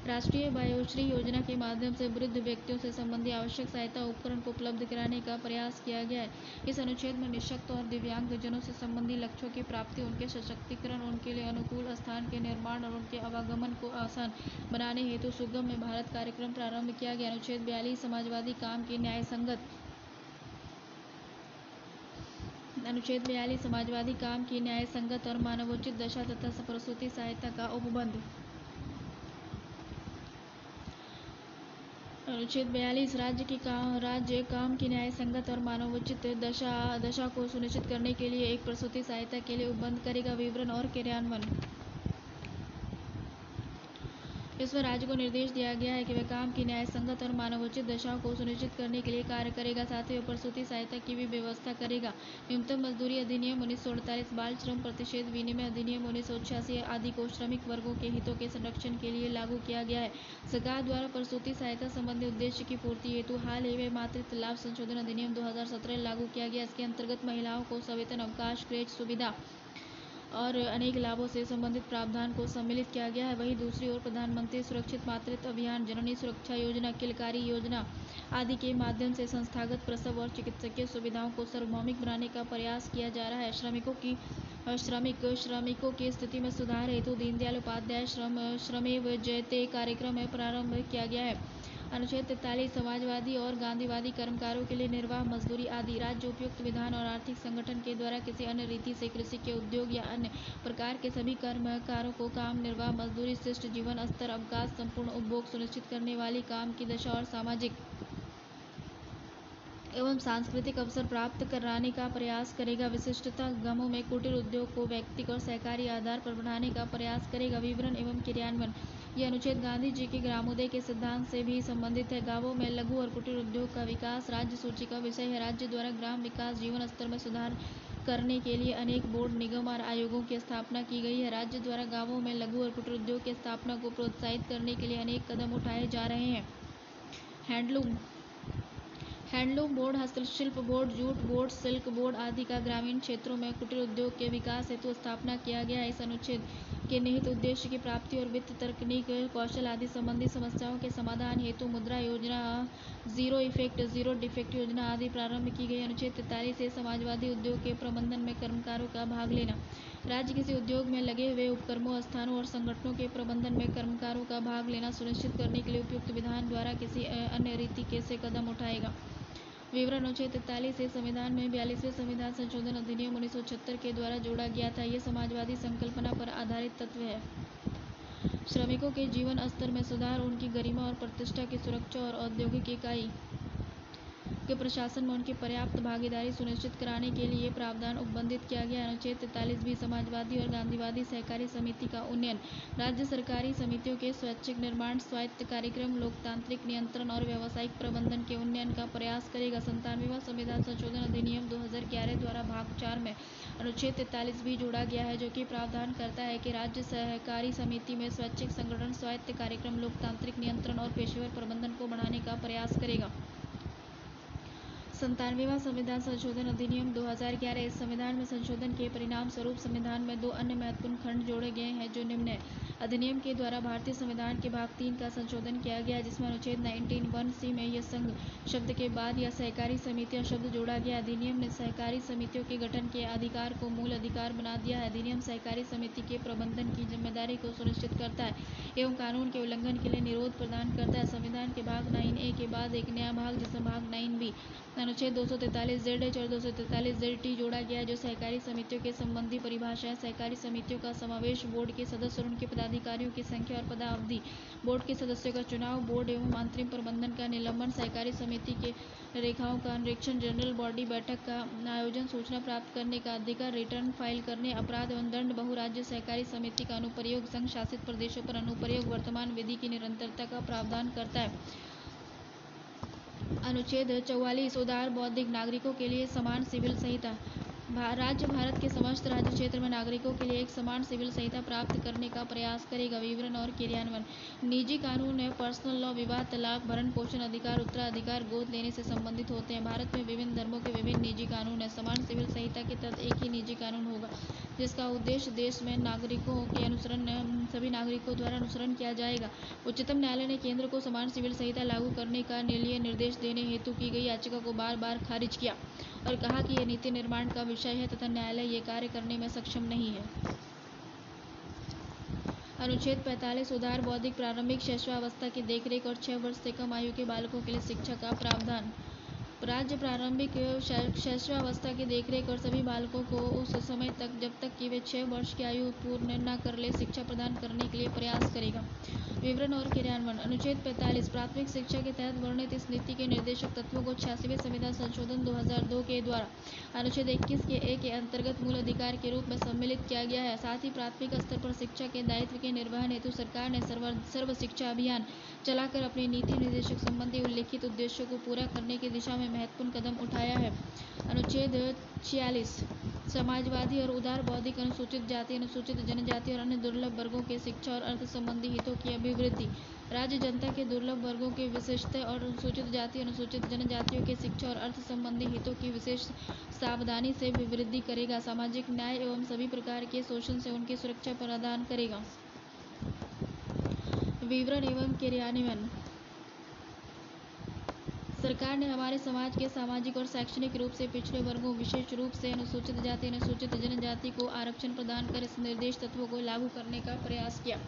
राष्ट्रीय वयोश्री योजना के माध्यम से वृद्ध व्यक्तियों से संबंधी आवश्यक सहायता उपकरण को उपलब्ध कराने का प्रयास किया गया है। इस अनुच्छेद में निःशक्त और दिव्यांगजनों से संबंधी लक्ष्यों की प्राप्ति, उनके सशक्तिकरण, उनके लिए अनुकूल स्थान के निर्माण और उनके आवागमन को आसान बनाने हेतु सुगम्य भारत कार्यक्रम प्रारंभ किया गया। अनुच्छेद 42 समाजवादी, काम की न्याय संगत। अनुच्छेद 42 समाजवादी, काम की न्याय संगत और मानवोचित दशा तथा प्रसूति सहायता का उपबंध। अनुच्छेद 42 राज्य काम की न्याय संगत और मानवोचित दशा को सुनिश्चित करने के लिए एक प्रसूति सहायता के लिए उपबंध करेगा। विवरण और क्रियान्वयन। इसमें राज्य को निर्देश दिया गया है कि वह काम की न्याय संगत और मानवोचित दशाओं को सुनिश्चित करने के लिए कार्य करेगा, साथ ही वह प्रसूति सहायता की भी व्यवस्था करेगा। न्यूनतम मजदूरी अधिनियम 1948, बाल श्रम प्रतिषेध विनिमय अधिनियम 1986 आदि को श्रमिक वर्गों के हितों के संरक्षण के लिए लागू किया गया है। सरकार द्वारा प्रसूति सहायता संबंधी उद्देश्य की पूर्ति हेतु हाल ही में मातृत्व लाभ संशोधन अधिनियम 2017 लागू किया गया। इसके अंतर्गत महिलाओं को सवेतन अवकाश, क्रेच सुविधा और अनेक लाभों से संबंधित प्रावधान को सम्मिलित किया गया है। वहीं दूसरी ओर प्रधानमंत्री सुरक्षित मातृत्व अभियान, जननी सुरक्षा योजना, किलकारी योजना आदि के माध्यम से संस्थागत प्रसव और चिकित्सकीय सुविधाओं को सार्वभौमिक बनाने का प्रयास किया जा रहा है। श्रमिकों की स्थिति में सुधार हेतु दीनदयाल उपाध्याय श्रमेव जयते कार्यक्रम में प्रारंभ किया गया है। अनुच्छेद 43 समाजवादी और गांधीवादी, कर्मकारों के लिए निर्वाह मजदूरी आदि। राज्य उपयुक्त विधान और आर्थिक संगठन के द्वारा किसी अन्य रीति से कृषि के उद्योग या अन्य प्रकार के सभी कर्मकारों को काम, निर्वाह मजदूरी, शिष्ट जीवन स्तर, अवकाश, संपूर्ण उपभोग सुनिश्चित करने वाली काम की दशा और सामाजिक एवं सांस्कृतिक अवसर प्राप्त कराने का प्रयास करेगा। विशिष्टता गांवों में कुटीर उद्योग को व्यक्तिगत और सहकारी आधार पर बढ़ाने का प्रयास करेगा। विवरण एवं क्रियान्वयन। यह अनुच्छेद गांधी जी के ग्रामोदय के सिद्धांत से भी संबंधित है। गांवों में लघु और कुटीर उद्योग का विकास राज्य सूची का विषय है। राज्य द्वारा ग्राम विकास जीवन स्तर में सुधार करने के लिए अनेक बोर्ड, निगम और आयोगों की स्थापना की गई है। राज्य द्वारा गांवों में लघु और कुटीर उद्योग की स्थापना को प्रोत्साहित करने के लिए अनेक कदम उठाए जा रहे हैं। हैंडलूम बोर्ड, हस्तशिल्प board, jute board, silk board आदि का ग्रामीण क्षेत्रों में कुटीर उद्योग के विकास हेतु स्थापना किया गया है। इस अनुच्छेद के निहित उद्देश्य की प्राप्ति और वित्त, तकनीक, कौशल आदि संबंधी समस्याओं के समाधान हेतु मुद्रा योजना, जीरो इफेक्ट, जीरो डिफेक्ट योजना आदि प्रारंभ की गई। अनुच्छेद 43 से समाजवादी उद्योग के प्रबंधन में कर्मकारों का भाग लेना। राज्य किसी उद्योग में लगे हुए उपक्रमों, स्थानों और संगठनों के प्रबंधन में कर्मकारों का भाग लेना सुनिश्चित करने के लिए उपयुक्त विधान द्वारा किसी अन्य रीति से कदम उठाएगा। विवरण। अनुच्छेद 43 से संविधान में 42वें संविधान संशोधन अधिनियम 1976 के द्वारा जोड़ा गया था। ये समाजवादी संकल्पना पर आधारित तत्व है। श्रमिकों के जीवन स्तर में सुधार, उनकी गरिमा और प्रतिष्ठा की सुरक्षा और औद्योगिक इकाई के प्रशासन में उनकी पर्याप्त भागीदारी सुनिश्चित कराने के लिए प्रावधान उपबंधित किया गया। अनुच्छेद 43 समाजवादी और गांधीवादी सहकारी समिति का उन्नयन। राज्य सरकारी समितियों के स्वैच्छिक निर्माण, स्वायत्त कार्यक्रम, लोकतांत्रिक नियंत्रण और व्यावसायिक प्रबंधन के उन्नयन का प्रयास करेगा। 97वां संविधान संशोधन अधिनियम 2011 द्वारा भाग 4 में अनुच्छेद 43 जोड़ा गया है, जो कि प्रावधान करता है कि राज्य सहकारी समिति में स्वैच्छिक संगठन, स्वायत्त कार्यक्रम, लोकतांत्रिक नियंत्रण और पेशेवर प्रबंधन को बढ़ाने का प्रयास करेगा। 97वां संविधान संशोधन अधिनियम 2011। इस संविधान में संशोधन के परिणाम स्वरूप संविधान में 2 अन्य महत्वपूर्ण खंड जोड़े गए हैं, जो निम्न है। अधिनियम के द्वारा भारतीय संविधान के भाग 3 का संशोधन किया गया, जिसमें अनुच्छेद 19(1)(c) में यह संघ शब्द के बाद या सहकारी समितियां शब्द जोड़ा गया। अधिनियम ने सहकारी समितियों के गठन के अधिकार को मूल अधिकार बना दिया है। अधिनियम सहकारी समिति के प्रबंधन की जिम्मेदारी को सुनिश्चित करता है एवं कानून के उल्लंघन के लिए निरोध प्रदान करता है। संविधान के भाग 9A के बाद एक नया भाग, जिसमें भाग 9B अनुच्छेद 243(ZH) और 243(ZT) जोड़ा गया है, जो सहकारी समितियों के संबंधी परिभाषाएं, सहकारी समितियों का समावेश, बोर्ड के सदस्य और उनके पदाधिकारियों की संख्या और पदावधि, बोर्ड के सदस्यों का चुनाव, बोर्ड एवं अंतरिम प्रबंधन का निलंबन, सहकारी समिति के रेखाओं का निरीक्षण, जनरल बॉडी बैठक का आयोजन, सूचना प्राप्त करने का अधिकार, रिटर्न फाइल करने, अपराध एवं दंड, बहुराज्य सहकारी समिति का अनुप्रयोग, संघ शासित प्रदेशों पर अनुप्रयोग, वर्तमान विधि की निरंतरता का प्रावधान करता है। अनुच्छेद 44 उदार बौद्धिक नागरिकों के लिए समान सिविल संहिता। राज्य भारत के समस्त राज्य क्षेत्र में नागरिकों के लिए एक समान सिविल संहिता प्राप्त करने का प्रयास करेगा। विवरण और क्रियान्वयन। निजी कानून है पर्सनल लॉ, विवाह, तलाक, भरण पोषण अधिकार, उत्तराधिकार, गोद लेने से संबंधित होते हैं। भारत में विभिन्न धर्मों के विभिन्न निजी कानून है। समान सिविल संहिता के तहत एक ही निजी कानून होगा, जिसका उद्देश्य देश में नागरिकों के अनुसरण सभी नागरिकों द्वारा अनुसरण किया जाएगा। उच्चतम न्यायालय ने केंद्र को समान सिविल संहिता लागू करने का लिए निर्देश देने हेतु की गई याचिका को बार बार खारिज किया और कहा कि यह नीति निर्माण का विषय है तथा न्यायालय ये कार्य करने में सक्षम नहीं है। अनुच्छेद 45 उदार बौद्धिक प्रारंभिक शैशवावस्था की देखरेख और 6 वर्ष से कम आयु के बालकों के लिए शिक्षा का प्रावधान। राज्य प्रारंभिक शैशवावस्था की देखरेख और सभी बालकों को उस समय तक जब तक कि वे 6 वर्ष की आयु पूर्ण न कर ले शिक्षा प्रदान करने के लिए प्रयास करेगा। विवरण और क्रियान्वयन। अनुच्छेद 45 प्राथमिक शिक्षा के तहत वर्णित इस नीति के निर्देशक तत्वों को 86वें संविधान संशोधन 2002 के द्वारा अनुच्छेद 21 के ए के अंतर्गत मूल अधिकार के रूप में सम्मिलित किया गया है। साथ ही प्राथमिक स्तर पर शिक्षा के दायित्व के निर्वहन हेतु सरकार ने सर्व शिक्षा अभियान चलाकर अपनी नीति निर्देशक संबंधी उल्लिखित उद्देश्यों को पूरा करने की दिशा में महत्वपूर्ण कदम उठाया है। अनुच्छेद 46 समाजवादी और उदार बौद्धिक अनुसूचित जाति, अनुसूचित जनजाति और अन्य दुर्लभ वर्गों के शिक्षा और अर्थ संबंधी हितों की अभिवृद्धि। राज्य जनता के दुर्लभ वर्गों के विशिष्ट और अनुसूचित जाति, अनुसूचित जनजातियों के शिक्षा और अर्थ संबंधी हितों की विशेष सावधानी से वृद्धि करेगा। सामाजिक न्याय एवं सभी प्रकार के शोषण से उनकी सुरक्षा प्रदान करेगा। विवरण एवं क्रियान्वयन। सरकार ने हमारे समाज के सामाजिक और शैक्षणिक रूप से पिछड़े वर्गों, विशेष रूप से अनुसूचित जाति, अनुसूचित जनजाति को आरक्षण प्रदान कर इस निर्देश तत्वों को लागू करने का प्रयास किया।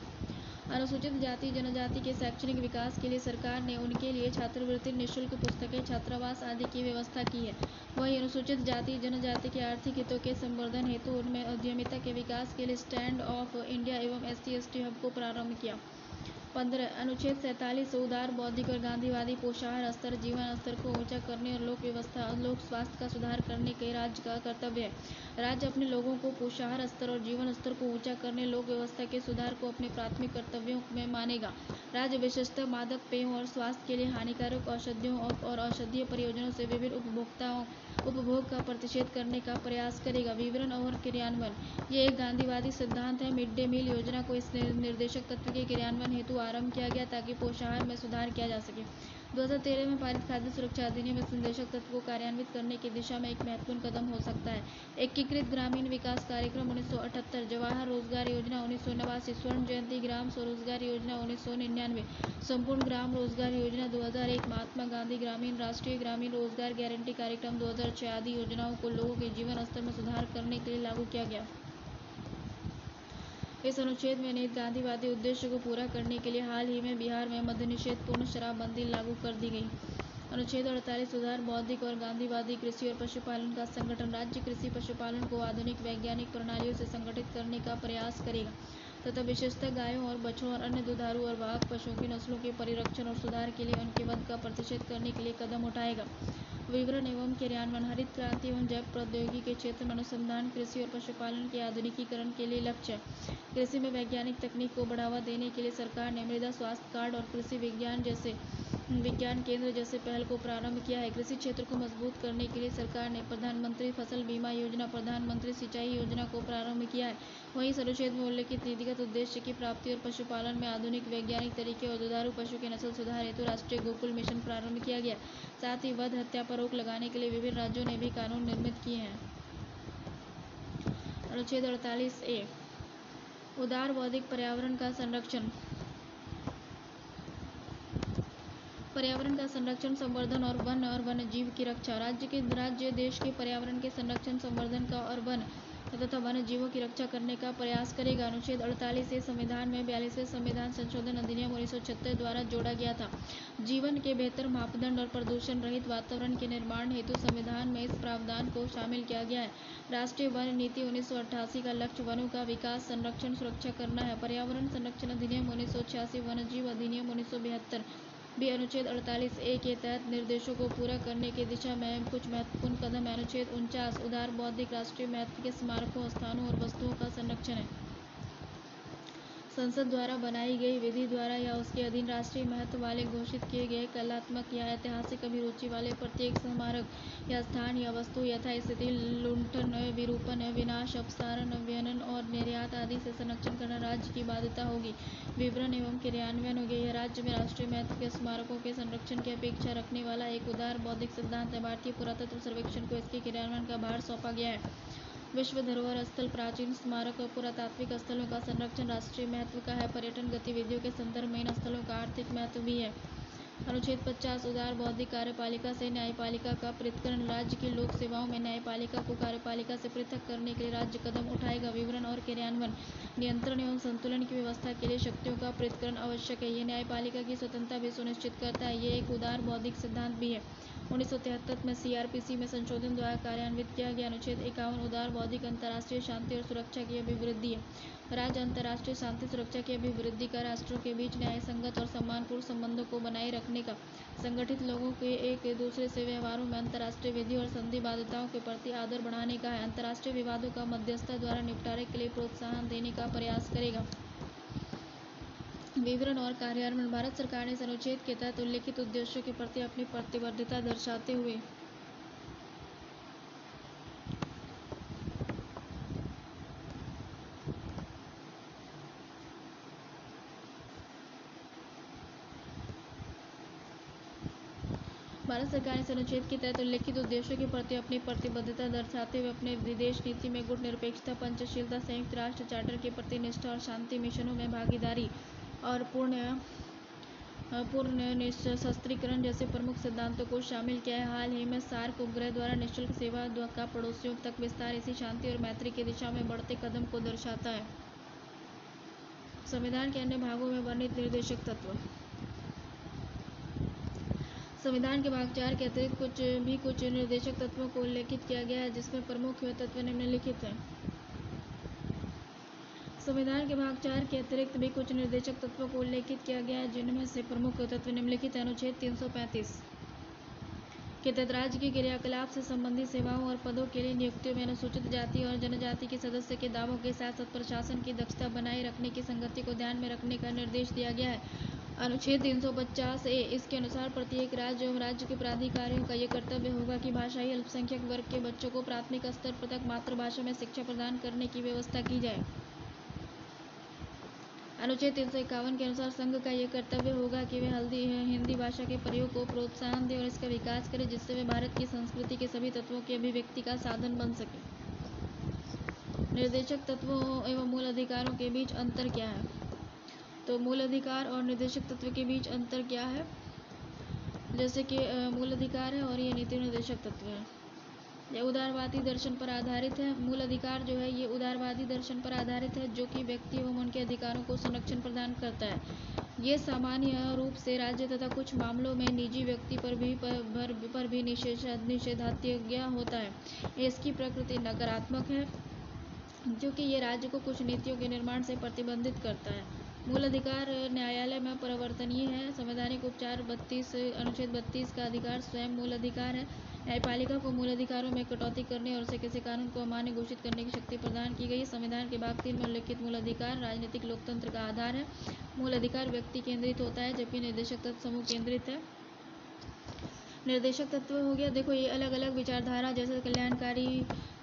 अनुसूचित जाति जनजाति के शैक्षणिक विकास के लिए सरकार ने उनके लिए छात्रवृत्ति, निःशुल्क पुस्तकें, छात्रावास आदि की व्यवस्था की है। वहीं अनुसूचित जाति जनजाति के आर्थिक हितों के संवर्धन हेतु उनमें उद्यमिता के विकास के लिए स्टैंड ऑफ इंडिया एवं SC/ST हब को प्रारंभ किया। 15 अनुच्छेद 47 उदार बौद्धिक और गांधीवादी पोषाहार स्तर, जीवन स्तर को ऊंचा करने और लोक स्वास्थ्य का सुधार करने के राज्य का कर्तव्य है। राज्य अपने लोगों को पोषाहार स्तर और जीवन स्तर को ऊंचा करने, लोक व्यवस्था के सुधार को अपने प्राथमिक कर्तव्यों में मानेगा। राज्य विशेषतः मादक पेय और स्वास्थ्य के लिए हानिकारक औषधियों और औषधीय परियोजनाओं से विभिन्न उपभोग का प्रतिषेध करने का प्रयास करेगा। विवरण और क्रियान्वयन। ये एक गांधीवादी सिद्धांत है। मिड डे मील योजना को इस निर्देशक तत्व के क्रियान्वयन हेतु आरंभ किया गया ताकि पोषाहार में सुधार किया जा सके। 2013 में पारित खाद्य सुरक्षा अधिनियम इस निर्देशक तत्व को कार्यान्वित करने की दिशा में एक महत्वपूर्ण कदम हो सकता है। एकीकृत ग्रामीण विकास कार्यक्रम 1978, जवाहर रोजगार योजना 1989, स्वर्ण जयंती ग्राम स्वरोजगार योजना 1999, संपूर्ण ग्राम रोजगार योजना 2001, महात्मा गांधी ग्रामीण राष्ट्रीय ग्रामीण रोजगार गारंटी कार्यक्रम 2006 आदि योजनाओं को लोगों के जीवन स्तर में सुधार करने के लिए लागू किया गया। इस अनुच्छेद में निहित गांधीवादी उद्देश्य को पूरा करने के लिए हाल ही में बिहार में मद्य निषेध, पूर्ण शराबबंदी लागू कर दी गई। अनुच्छेद 48 उदार बौद्धिक और गांधीवादी कृषि और पशुपालन का संगठन। राज्य कृषि पशुपालन को आधुनिक वैज्ञानिक प्रणालियों से संगठित करने का प्रयास करेगा तथा विशेषतः गायों और बछड़ों और अन्य दुधारू और वाहक पशुओं की नस्लों के परिरक्षण और सुधार के लिए उनके वध का प्रतिषेध करने के लिए कदम उठाएगा। विवरण एवं क्रियान्वयन। हरित क्रांति एवं जैव प्रौद्योगिकी के क्षेत्र में अनुसंधान, कृषि और पशुपालन के आधुनिकीकरण के लिए लक्ष्य। कृषि में वैज्ञानिक तकनीक को बढ़ावा देने के लिए सरकार ने मृदा स्वास्थ्य कार्ड और कृषि विज्ञान केंद्र जैसे पहल को प्रारंभ किया है। कृषि क्षेत्र को मजबूत करने के लिए सरकार ने प्रधानमंत्री फसल बीमा योजना, प्रधानमंत्री सिंचाई योजना को प्रारंभ किया है। वहीं इस अनुच्छेद में उल्लिखित नीतिगत उद्देश्य की प्राप्ति और पशुपालन में आधुनिक वैज्ञानिक तरीके और दुधारू पशु के नस्ल सुधार हेतु राष्ट्रीय गोकुल मिशन प्रारंभ किया गया। साथ ही वध हत्या पर रोक लगाने के लिए विभिन्न राज्यों ने भी कानून निर्मित किए हैं। अनुच्छेद 48A उदार बौद्धिक पर्यावरण का संरक्षण। पर्यावरण का संरक्षण, संवर्धन और वन्य जीव की रक्षा। राज्य देश के पर्यावरण के संरक्षण, संवर्धन का और वन तथा वन्य जीवों की रक्षा करने का प्रयास करेगा। अनुच्छेद 48 संविधान में 42वें संविधान संशोधन अधिनियम 1976 द्वारा जोड़ा गया था। जीवन के बेहतर मापदंड और प्रदूषण रहित वातावरण के निर्माण हेतु संविधान में इस प्रावधान को शामिल किया गया है। राष्ट्रीय वन नीति 1988 का लक्ष्य वनों का विकास, संरक्षण, सुरक्षा करना है। पर्यावरण संरक्षण अधिनियम 1986, वन्यजीव अधिनियम 1972 भी अनुच्छेद 48A के तहत निर्देशों को पूरा करने की दिशा में कुछ महत्वपूर्ण कदम है। अनुच्छेद 49 उदार बौद्धिक राष्ट्रीय महत्व के स्मारकों, स्थानों और वस्तुओं का संरक्षण है। संसद द्वारा बनाई गई विधि द्वारा या उसके अधीन राष्ट्रीय महत्व वाले घोषित किए गए कलात्मक या ऐतिहासिक अभिरुचि वाले प्रत्येक स्मारक या स्थान या वस्तु यथास्थिति लुंठन, विरूपण, विनाश, अपसारण, व्यनन और निर्यात आदि से संरक्षण करना राज्य की बाध्यता होगी। विवरण एवं क्रियान्वयन होगी। यह राज्य में राष्ट्रीय महत्व के स्मारकों के संरक्षण की अपेक्षा रखने वाला एक उदार बौद्धिक सिद्धांत है। भारतीय पुरातत्व सर्वेक्षण को इसके क्रियान्वयन का भार सौंपा गया है। विश्व धरोहर स्थल, प्राचीन स्मारक और पुरातात्विक स्थलों का संरक्षण राष्ट्रीय महत्व का है। पर्यटन गतिविधियों के संदर्भ में इन स्थलों का आर्थिक महत्व भी है। अनुच्छेद 50 उदार बौद्धिक कार्यपालिका से न्यायपालिका का पृथक्करण। राज्य की लोक सेवाओं में न्यायपालिका को कार्यपालिका से पृथक करने के लिए राज्य कदम उठाएगा। विवरण और क्रियान्वयन। नियंत्रण एवं संतुलन की व्यवस्था के लिए शक्तियों का पृथक्करण आवश्यक है। ये न्यायपालिका की स्वतंत्रता भी सुनिश्चित करता है। ये एक उदार बौद्धिक सिद्धांत भी है। 1973 में CRPC में संशोधन द्वारा कार्यान्वित किया गया। अनुच्छेद 51 उदार बौद्धिक अंतर्राष्ट्रीय शांति और सुरक्षा की अभिवृद्धि है। राज्य अंतर्राष्ट्रीय शांति सुरक्षा की अभिवृद्धि का राष्ट्रों के बीच न्यायसंगत और सम्मानपूर्ण संबंधों को बनाए रखने का, संगठित लोगों के एक दूसरे से व्यवहारों में अंतर्राष्ट्रीय विधि और संधि बाध्यताओं के प्रति आदर बढ़ाने का है। अंतर्राष्ट्रीय विवादों का मध्यस्थता द्वारा निपटारे के लिए प्रोत्साहन देने का प्रयास करेगा। विवरण और कार्यान्वयन। भारत सरकार ने इस अनुच्छेद के तहत उल्लिखित उद्देश्यों के प्रति अपनी प्रतिबद्धता दर्शाते हुए अपने विदेश नीति में गुट निरपेक्षता, पंचशीलता, संयुक्त राष्ट्र चार्टर के प्रति निष्ठा और शांति मिशनों में भागीदारी और पूर्ण निशस्त्रीकरण जैसे प्रमुख सिद्धांतों को शामिल किया है। हाल ही में सार्क उपग्रह द्वारा निःशुल्क सेवा का पड़ोसियों तक विस्तार इसी शांति और मैत्री की दिशा में बढ़ते कदम को दर्शाता है। संविधान के अन्य भागों में वर्णित निर्देशक तत्व। संविधान के भाग 4 के अतिरिक्त कुछ निर्देशक तत्वों को उल्लेखित किया गया है, जिसमें प्रमुख तत्व निम्नलिखित हैं। संविधान के भाग 4 के अतिरिक्त भी कुछ निर्देशक तत्वों को उल्लेखित किया गया है, जिनमें से प्रमुख तत्व निम्नलिखित हैं। अनुच्छेद 335 के तहत राज्य के क्रियाकलाप से संबंधित सेवाओं और पदों के लिए नियुक्तियों में अनुसूचित जाति और जनजाति के सदस्य के दावों के साथ साथ प्रशासन की दक्षता बनाए रखने की संगति को ध्यान में रखने का निर्देश दिया गया है। अनुच्छेद 350A इसके अनुसार प्रत्येक राज्य एवं राज्य के प्राधिकारियों का ये कर्तव्य होगा कि भाषाई अल्पसंख्यक वर्ग के बच्चों को प्राथमिक स्तर तक मातृभाषा में शिक्षा प्रदान करने की व्यवस्था की जाए। अनुच्छेद 351 के अनुसार संघ का यह कर्तव्य होगा कि वे हिंदी भाषा के प्रयोग को प्रोत्साहन दें और इसका विकास करें, जिससे वे भारत की संस्कृति के सभी तत्वों की अभिव्यक्ति का साधन बन सके। निर्देशक तत्वों एवं मूल अधिकारों के बीच अंतर क्या है? तो मूल अधिकार और निर्देशक तत्व के बीच अंतर क्या है? जैसे कि मूल अधिकार है और ये नीति निर्देशक तत्व है। यह उदारवादी दर्शन पर आधारित है। मूल अधिकार जो है ये उदारवादी दर्शन पर आधारित है, जो कि व्यक्ति एवं उनके अधिकारों को संरक्षण प्रदान करता है। ये सामान्य रूप से राज्य तथा कुछ मामलों में निजी व्यक्ति पर भी निषेधाज्ञा होता है। इसकी प्रकृति नकारात्मक है, क्योंकि ये राज्य को कुछ नीतियों के निर्माण से प्रतिबंधित करता है। मूल अधिकार न्यायालय में परिवर्तनीय है। संवैधानिक उपचार अनुच्छेद 32 का अधिकार स्वयं मूल अधिकार है। न्यायपालिका को मूल अधिकारों में कटौती करने और उसे किसी कानून को अमान्य घोषित करने की शक्ति प्रदान की गई है। संविधान के भाग 3 में उल्लिखित मूल अधिकार राजनीतिक लोकतंत्र का आधार है। मूल अधिकार व्यक्ति केंद्रित होता है जबकि निर्देशक तत्व समूह केंद्रित है। निर्देशक तत्व हो गया, देखो ये अलग अलग विचारधारा जैसे कल्याणकारी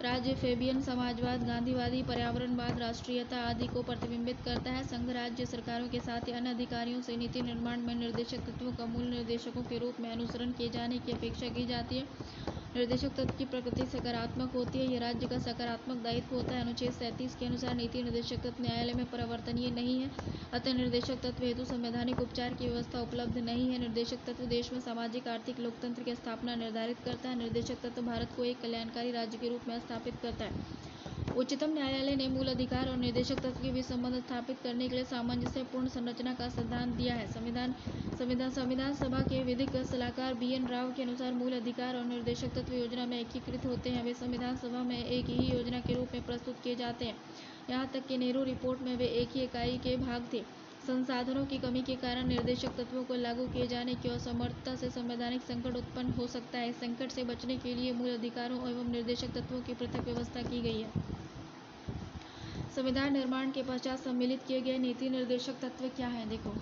राज्य, फेबियन समाजवाद, गांधीवादी, पर्यावरणवाद, राष्ट्रीयता आदि को प्रतिबिंबित करता है। संघ राज्य सरकारों के साथ ही अन्य अधिकारियों से नीति निर्माण में निर्देशक तत्वों का मूल निर्देशकों के रूप में अनुसरण किए जाने की अपेक्षा की जाती है। निर्देशक तत्व की प्रकृति सकारात्मक होती है, यह राज्य का सकारात्मक दायित्व होता है। अनुच्छेद 37 के अनुसार नीति निर्देशक तत्व न्यायालय में परिवर्तनीय नहीं है, अतः निर्देशक तत्व हेतु संवैधानिक उपचार की व्यवस्था उपलब्ध नहीं है। निर्देशक तत्व देश में सामाजिक आर्थिक लोकतंत्र की स्थापना निर्धारित करता है। निर्देशक तत्व भारत को एक कल्याणकारी राज्य के रूप में स्थापित करता है। उच्चतम न्यायालय ने मूल अधिकार और निर्देशक तत्व के बीच संबंध स्थापित करने के लिए सामंजस्यपूर्ण संरचना का सिद्धांत दिया है। संविधान सभा के विधिक सलाहकार BN राव के अनुसार मूल अधिकार और निर्देशक तत्व योजना में एकीकृत होते हैं। वे संविधान सभा में एक ही योजना के रूप में प्रस्तुत किए जाते हैं। यहाँ तक कि नेहरू रिपोर्ट में वे एक ही इकाई के भाग थे। संसाधनों की कमी के कारण निर्देशक तत्वों को लागू किए जाने की असमर्थता से संवैधानिक संकट उत्पन्न हो सकता है। इस संकट से बचने के लिए मूल अधिकारों एवं निर्देशक तत्वों की पृथक व्यवस्था की गई है। संविधान निर्माण के पश्चात सम्मिलित किए गए नीति निर्देशक तत्व क्या हैं? देखो,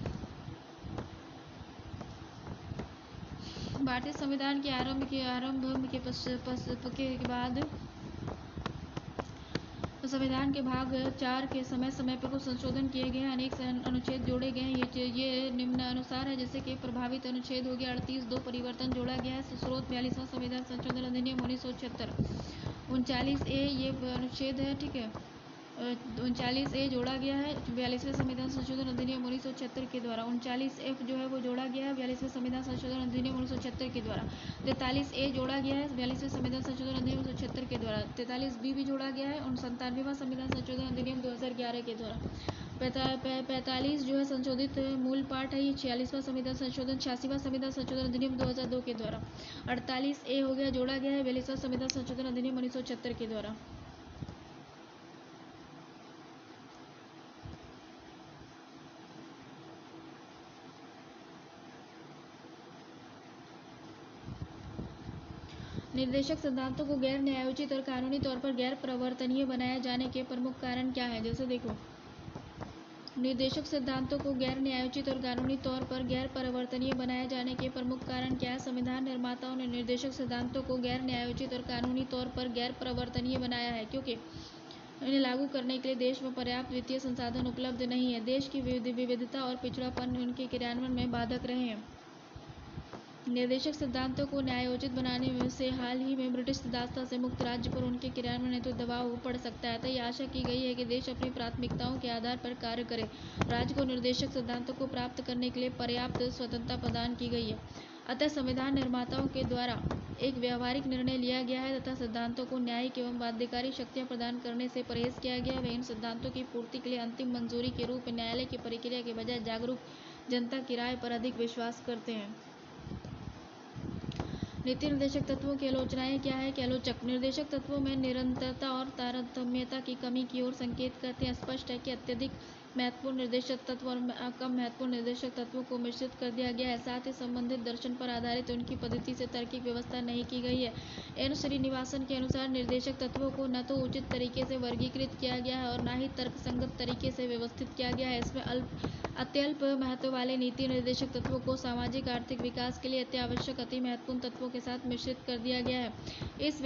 भारतीय संविधान के आरंभ के बाद संविधान के भाग 4 के समय समय पर कुछ संशोधन किए गए हैं, अनेक अनुच्छेद जोड़े गए हैं। ये निम्नानुसार है, जैसे कि प्रभावित अनुच्छेद हो गया 38, 2 परिवर्तन जोड़ा गया है। स्रोत 42वां संविधान संशोधन अधिनियम 1976। 39A ये अनुच्छेद है, ठीक है। 39A जोड़ा गया है 42वें संविधान संशोधन अधिनियम 1976 के द्वारा। 39F जो है वो जोड़ा गया है 42वें संविधान संशोधन अधिनियम 1976 के द्वारा। 43A जोड़ा गया है 42वें संविधान संशोधन अधिनियम 1976 के द्वारा। 43B भी जोड़ा गया है 97वां संविधान संशोधन अधिनियम 2011 के द्वारा। 45 जो है संशोधित मूल पाठ है, ये 46वां संविधान संशोधन 86वां संविधान संशोधन अधिनियम 2002 के द्वारा। 48A हो गया, जोड़ा गया है 42वां संविधान संशोधन अधिनियम 1976 के द्वारा। निर्देशक सिद्धांतों को गैर न्यायोचित और कानूनी तौर पर गैर प्रवर्तनीय बनाए जाने के प्रमुख कारण क्या है? जैसे देखो, निर्देशक सिद्धांतों को गैर न्यायोचित और कानूनी तौर पर गैर परिवर्तनीय बनाए जाने के प्रमुख कारण क्या है? संविधान निर्माताओं ने निर्देशक सिद्धांतों को गैर न्यायोचित और कानूनी तौर पर गैर परिवर्तनीय बनाया है क्योंकि इन्हें लागू करने के लिए देश में पर्याप्त वित्तीय संसाधन उपलब्ध नहीं है। देश की विविधता और पिछड़ापन उनके क्रियान्वयन में बाधक रहे हैं। निर्देशक सिद्धांतों को न्यायोचित बनाने से हाल ही में ब्रिटिश दासता से मुक्त राज्य पर उनके क्रियान्वयन हेतु दबाव पड़ सकता है। अतः यह आशा की गई है कि देश अपनी प्राथमिकताओं के आधार पर कार्य करे। राज्य को निर्देशक सिद्धांतों को प्राप्त करने के लिए पर्याप्त स्वतंत्रता प्रदान की गई है। अतः संविधान निर्माताओं के द्वारा एक व्यावहारिक निर्णय लिया गया है तथा सिद्धांतों को न्यायिक एवं बाध्यकारी शक्तियाँ प्रदान करने से परहेज किया गया है। वे इन सिद्धांतों की पूर्ति के लिए अंतिम मंजूरी के रूप में न्यायालय की प्रक्रिया के बजाय जागरूक जनता की राय पर अधिक विश्वास करते हैं। नीति निर्देशक तत्वों की आलोचनाएं क्या है कि आलोचक निर्देशक तत्वों में निरंतरता और तारतम्यता की कमी की ओर संकेत करते हैं। स्पष्ट है कि अत्यधिक महत्वपूर्ण निर्देशक तत्व और कम महत्वपूर्ण निर्देशक तत्वों को मिश्रित कर दिया गया है। साथ ही संबंधित दर्शन पर आधारित उनकी पद्धति से तार्किक व्यवस्था नहीं की गई है। एन श्रीनिवासन के अनुसार निर्देशक तत्वों को न तो उचित तरीके से वर्गीकृत किया गया है और न ही तर्कसंगत तरीके से व्यवस्थित किया गया है। इसमें अत्यल्प महत्व वाले नीति निर्देशक तत्वों को सामाजिक आर्थिक विकास के लिए अत्यावश्यक अति महत्वपूर्ण तत्वों के साथ मिश्रित कर दिया गया है। इस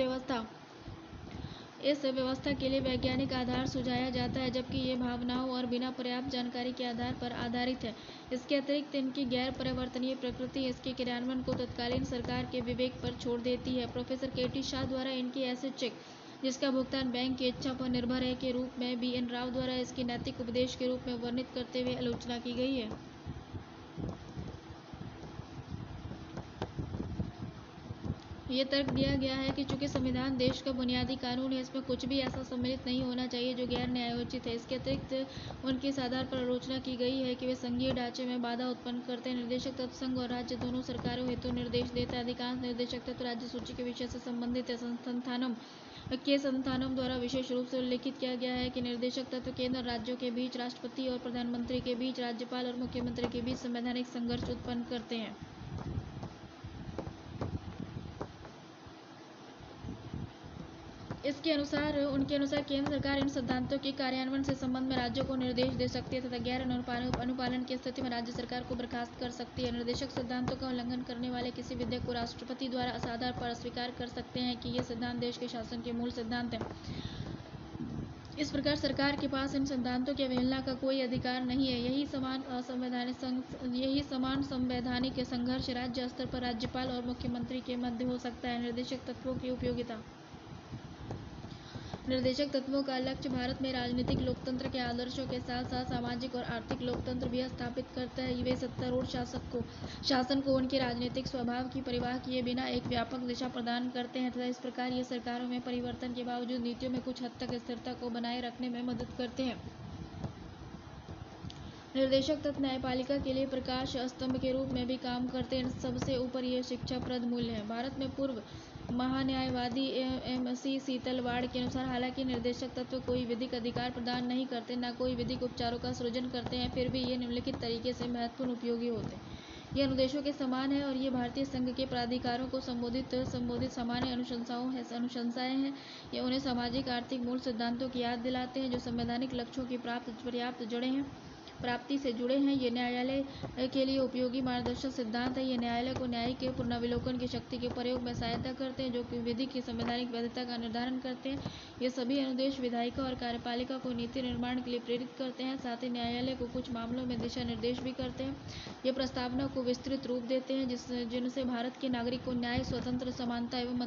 व्यवस्था के लिए वैज्ञानिक आधार सुझाया जाता है, जबकि ये भावनाओं और बिना पर्याप्त जानकारी के आधार पर आधारित है। इसके अतिरिक्त इनकी गैर परिवर्तनीय प्रकृति इसके क्रियान्वयन को तत्कालीन सरकार के विवेक पर छोड़ देती है। प्रोफेसर KT शाह द्वारा इनकी एसिड चेक, जिसका भुगतान बैंक की इच्छा पर निर्भर है, के रूप में BN राव द्वारा इसकी नैतिक उपदेश के रूप में वर्णित करते हुए आलोचना की गई है। ये तर्क दिया गया है कि चूंकि संविधान देश का बुनियादी कानून है, इसमें कुछ भी ऐसा सम्मिलित नहीं होना चाहिए जो गैर न्यायोचित है। इसके अतिरिक्त उनके इस आधार पर आलोचना की गई है कि वे संघीय ढांचे में बाधा उत्पन्न करते हैं। निर्देशक तत्व संघ और राज्य दोनों सरकारों हेतु निर्देश देता है। अधिकांश निर्देशक तत्व राज्य सूची के विषय से संबंधित है। संस्थानम द्वारा विशेष रूप से उल्लेखित किया गया है कि निर्देशक तत्व केंद्र और राज्यों के बीच, राष्ट्रपति और प्रधानमंत्री के बीच, राज्यपाल और मुख्यमंत्री के बीच संवैधानिक संघर्ष उत्पन्न करते हैं। उनके अनुसार केंद्र सरकार इन सिद्धांतों के कार्यान्वयन से संबंध में राज्यों को निर्देश दे सकती है तथा गैर अनुपालन की स्थिति में राज्य सरकार को बर्खास्त कर सकती है। निर्देशक सिद्धांतों का उल्लंघन करने वाले किसी विधेयक को राष्ट्रपति द्वारा इस आधार पर अस्वीकार कर सकते हैं कि ये सिद्धांत देश के शासन के मूल सिद्धांत हैं। इस प्रकार सरकार के पास इन सिद्धांतों की अवहेलना का कोई अधिकार नहीं है। यही समान संवैधानिक संघर्ष राज्य स्तर पर राज्यपाल और मुख्यमंत्री के मध्य हो सकता है। निर्देशक तत्वों की उपयोगिता। निर्देशक तत्वों का लक्ष्य भारत में राजनीतिक लोकतंत्र के आदर्शों के साथ साथ सामाजिक और आर्थिक लोकतंत्र भी स्थापित करता है। वे सत्तारूढ़ शासन को उनके राजनीतिक स्वभाव की परवाह किए बिना एक व्यापक दिशा प्रदान करते हैं तथा इस प्रकार ये सरकारों में परिवर्तन के बावजूद नीतियों में कुछ हद तक स्थिरता को बनाए रखने में मदद करते हैं। निर्देशक तत्व न्यायपालिका के लिए प्रकाश स्तंभ के रूप में भी काम करते हैं। सबसे ऊपर ये शिक्षाप्रद मूल्य है। भारत में पूर्व महान्यायवादी MC सीतलवाड़ के अनुसार हालांकि निर्देशक तत्व कोई विधिक अधिकार प्रदान नहीं करते, न कोई विधिक उपचारों का सृजन करते हैं, फिर भी ये निम्नलिखित तरीके से महत्वपूर्ण उपयोगी होते हैं। ये अनुदेशों के समान है और ये भारतीय संघ के प्राधिकारों को संबोधित सामान्य अनुशंसाएं हैं। ये उन्हें सामाजिक आर्थिक मूल सिद्धांतों की याद दिलाते हैं जो संवैधानिक लक्ष्यों की प्राप्ति से जुड़े हैं। ये न्यायालय के लिए उपयोगी मार्गदर्शक सिद्धांत है। ये न्यायालय को न्यायिक पुनरावलोकन की शक्ति के प्रयोग में सहायता करते हैं जो कि विधि की संवैधानिक वैधता का निर्धारण करते हैं। ये सभी अनुदेश विधायिका और कार्यपालिका को नीति निर्माण के लिए प्रेरित करते हैं, साथ ही न्यायालय को कुछ मामलों में दिशा निर्देश भी करते हैं। ये प्रस्तावना को विस्तृत रूप देते हैं जिनसे भारत के नागरिक को न्याय, स्वतंत्र, समानता एवं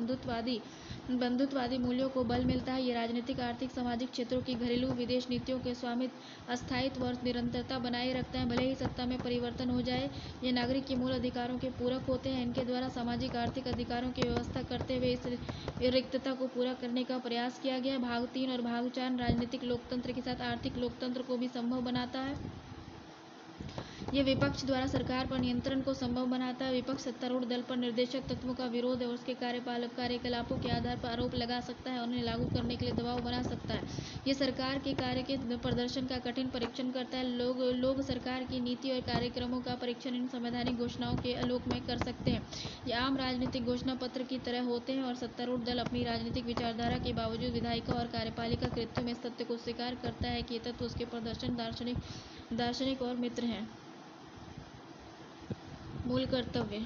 बंधुत्ववादी मूल्यों को बल मिलता है। ये राजनीतिक, आर्थिक, सामाजिक क्षेत्रों की घरेलू विदेश नीतियों के स्वामित्व, अस्थायित्व और निरंतरता बनाए रखता है, भले ही सत्ता में परिवर्तन हो जाए। ये नागरिक के मूल अधिकारों के पूरक होते हैं। इनके द्वारा सामाजिक आर्थिक अधिकारों की व्यवस्था करते हुए इस रिक्तता को पूरा करने का प्रयास किया गया। भाग 3 और भाग 4 राजनीतिक लोकतंत्र के साथ आर्थिक लोकतंत्र को भी संभव बनाता है। ये विपक्ष द्वारा सरकार पर नियंत्रण को संभव बनाता है। विपक्ष सत्तारूढ़ दल पर निर्देशक तत्वों का विरोध और उसके कार्यकलापों के आधार पर आरोप लगा सकता है और उन्हें लागू करने के लिए दबाव बना सकता है। ये सरकार के कार्य के प्रदर्शन का कठिन परीक्षण करता है। लोग सरकार की नीति और कार्यक्रमों का परीक्षण इन संवैधानिक घोषणाओं के आलोक में कर सकते हैं। ये आम राजनीतिक घोषणा पत्र की तरह होते हैं और सत्तारूढ़ दल अपनी राजनीतिक विचारधारा के बावजूद विधायिका और कार्यपालिका कृत्यों में इस तथ्य को स्वीकार करता है कि ये तत्व उसके प्रदर्शन दार्शनिक और मित्र हैं। मूल कर्तव्य।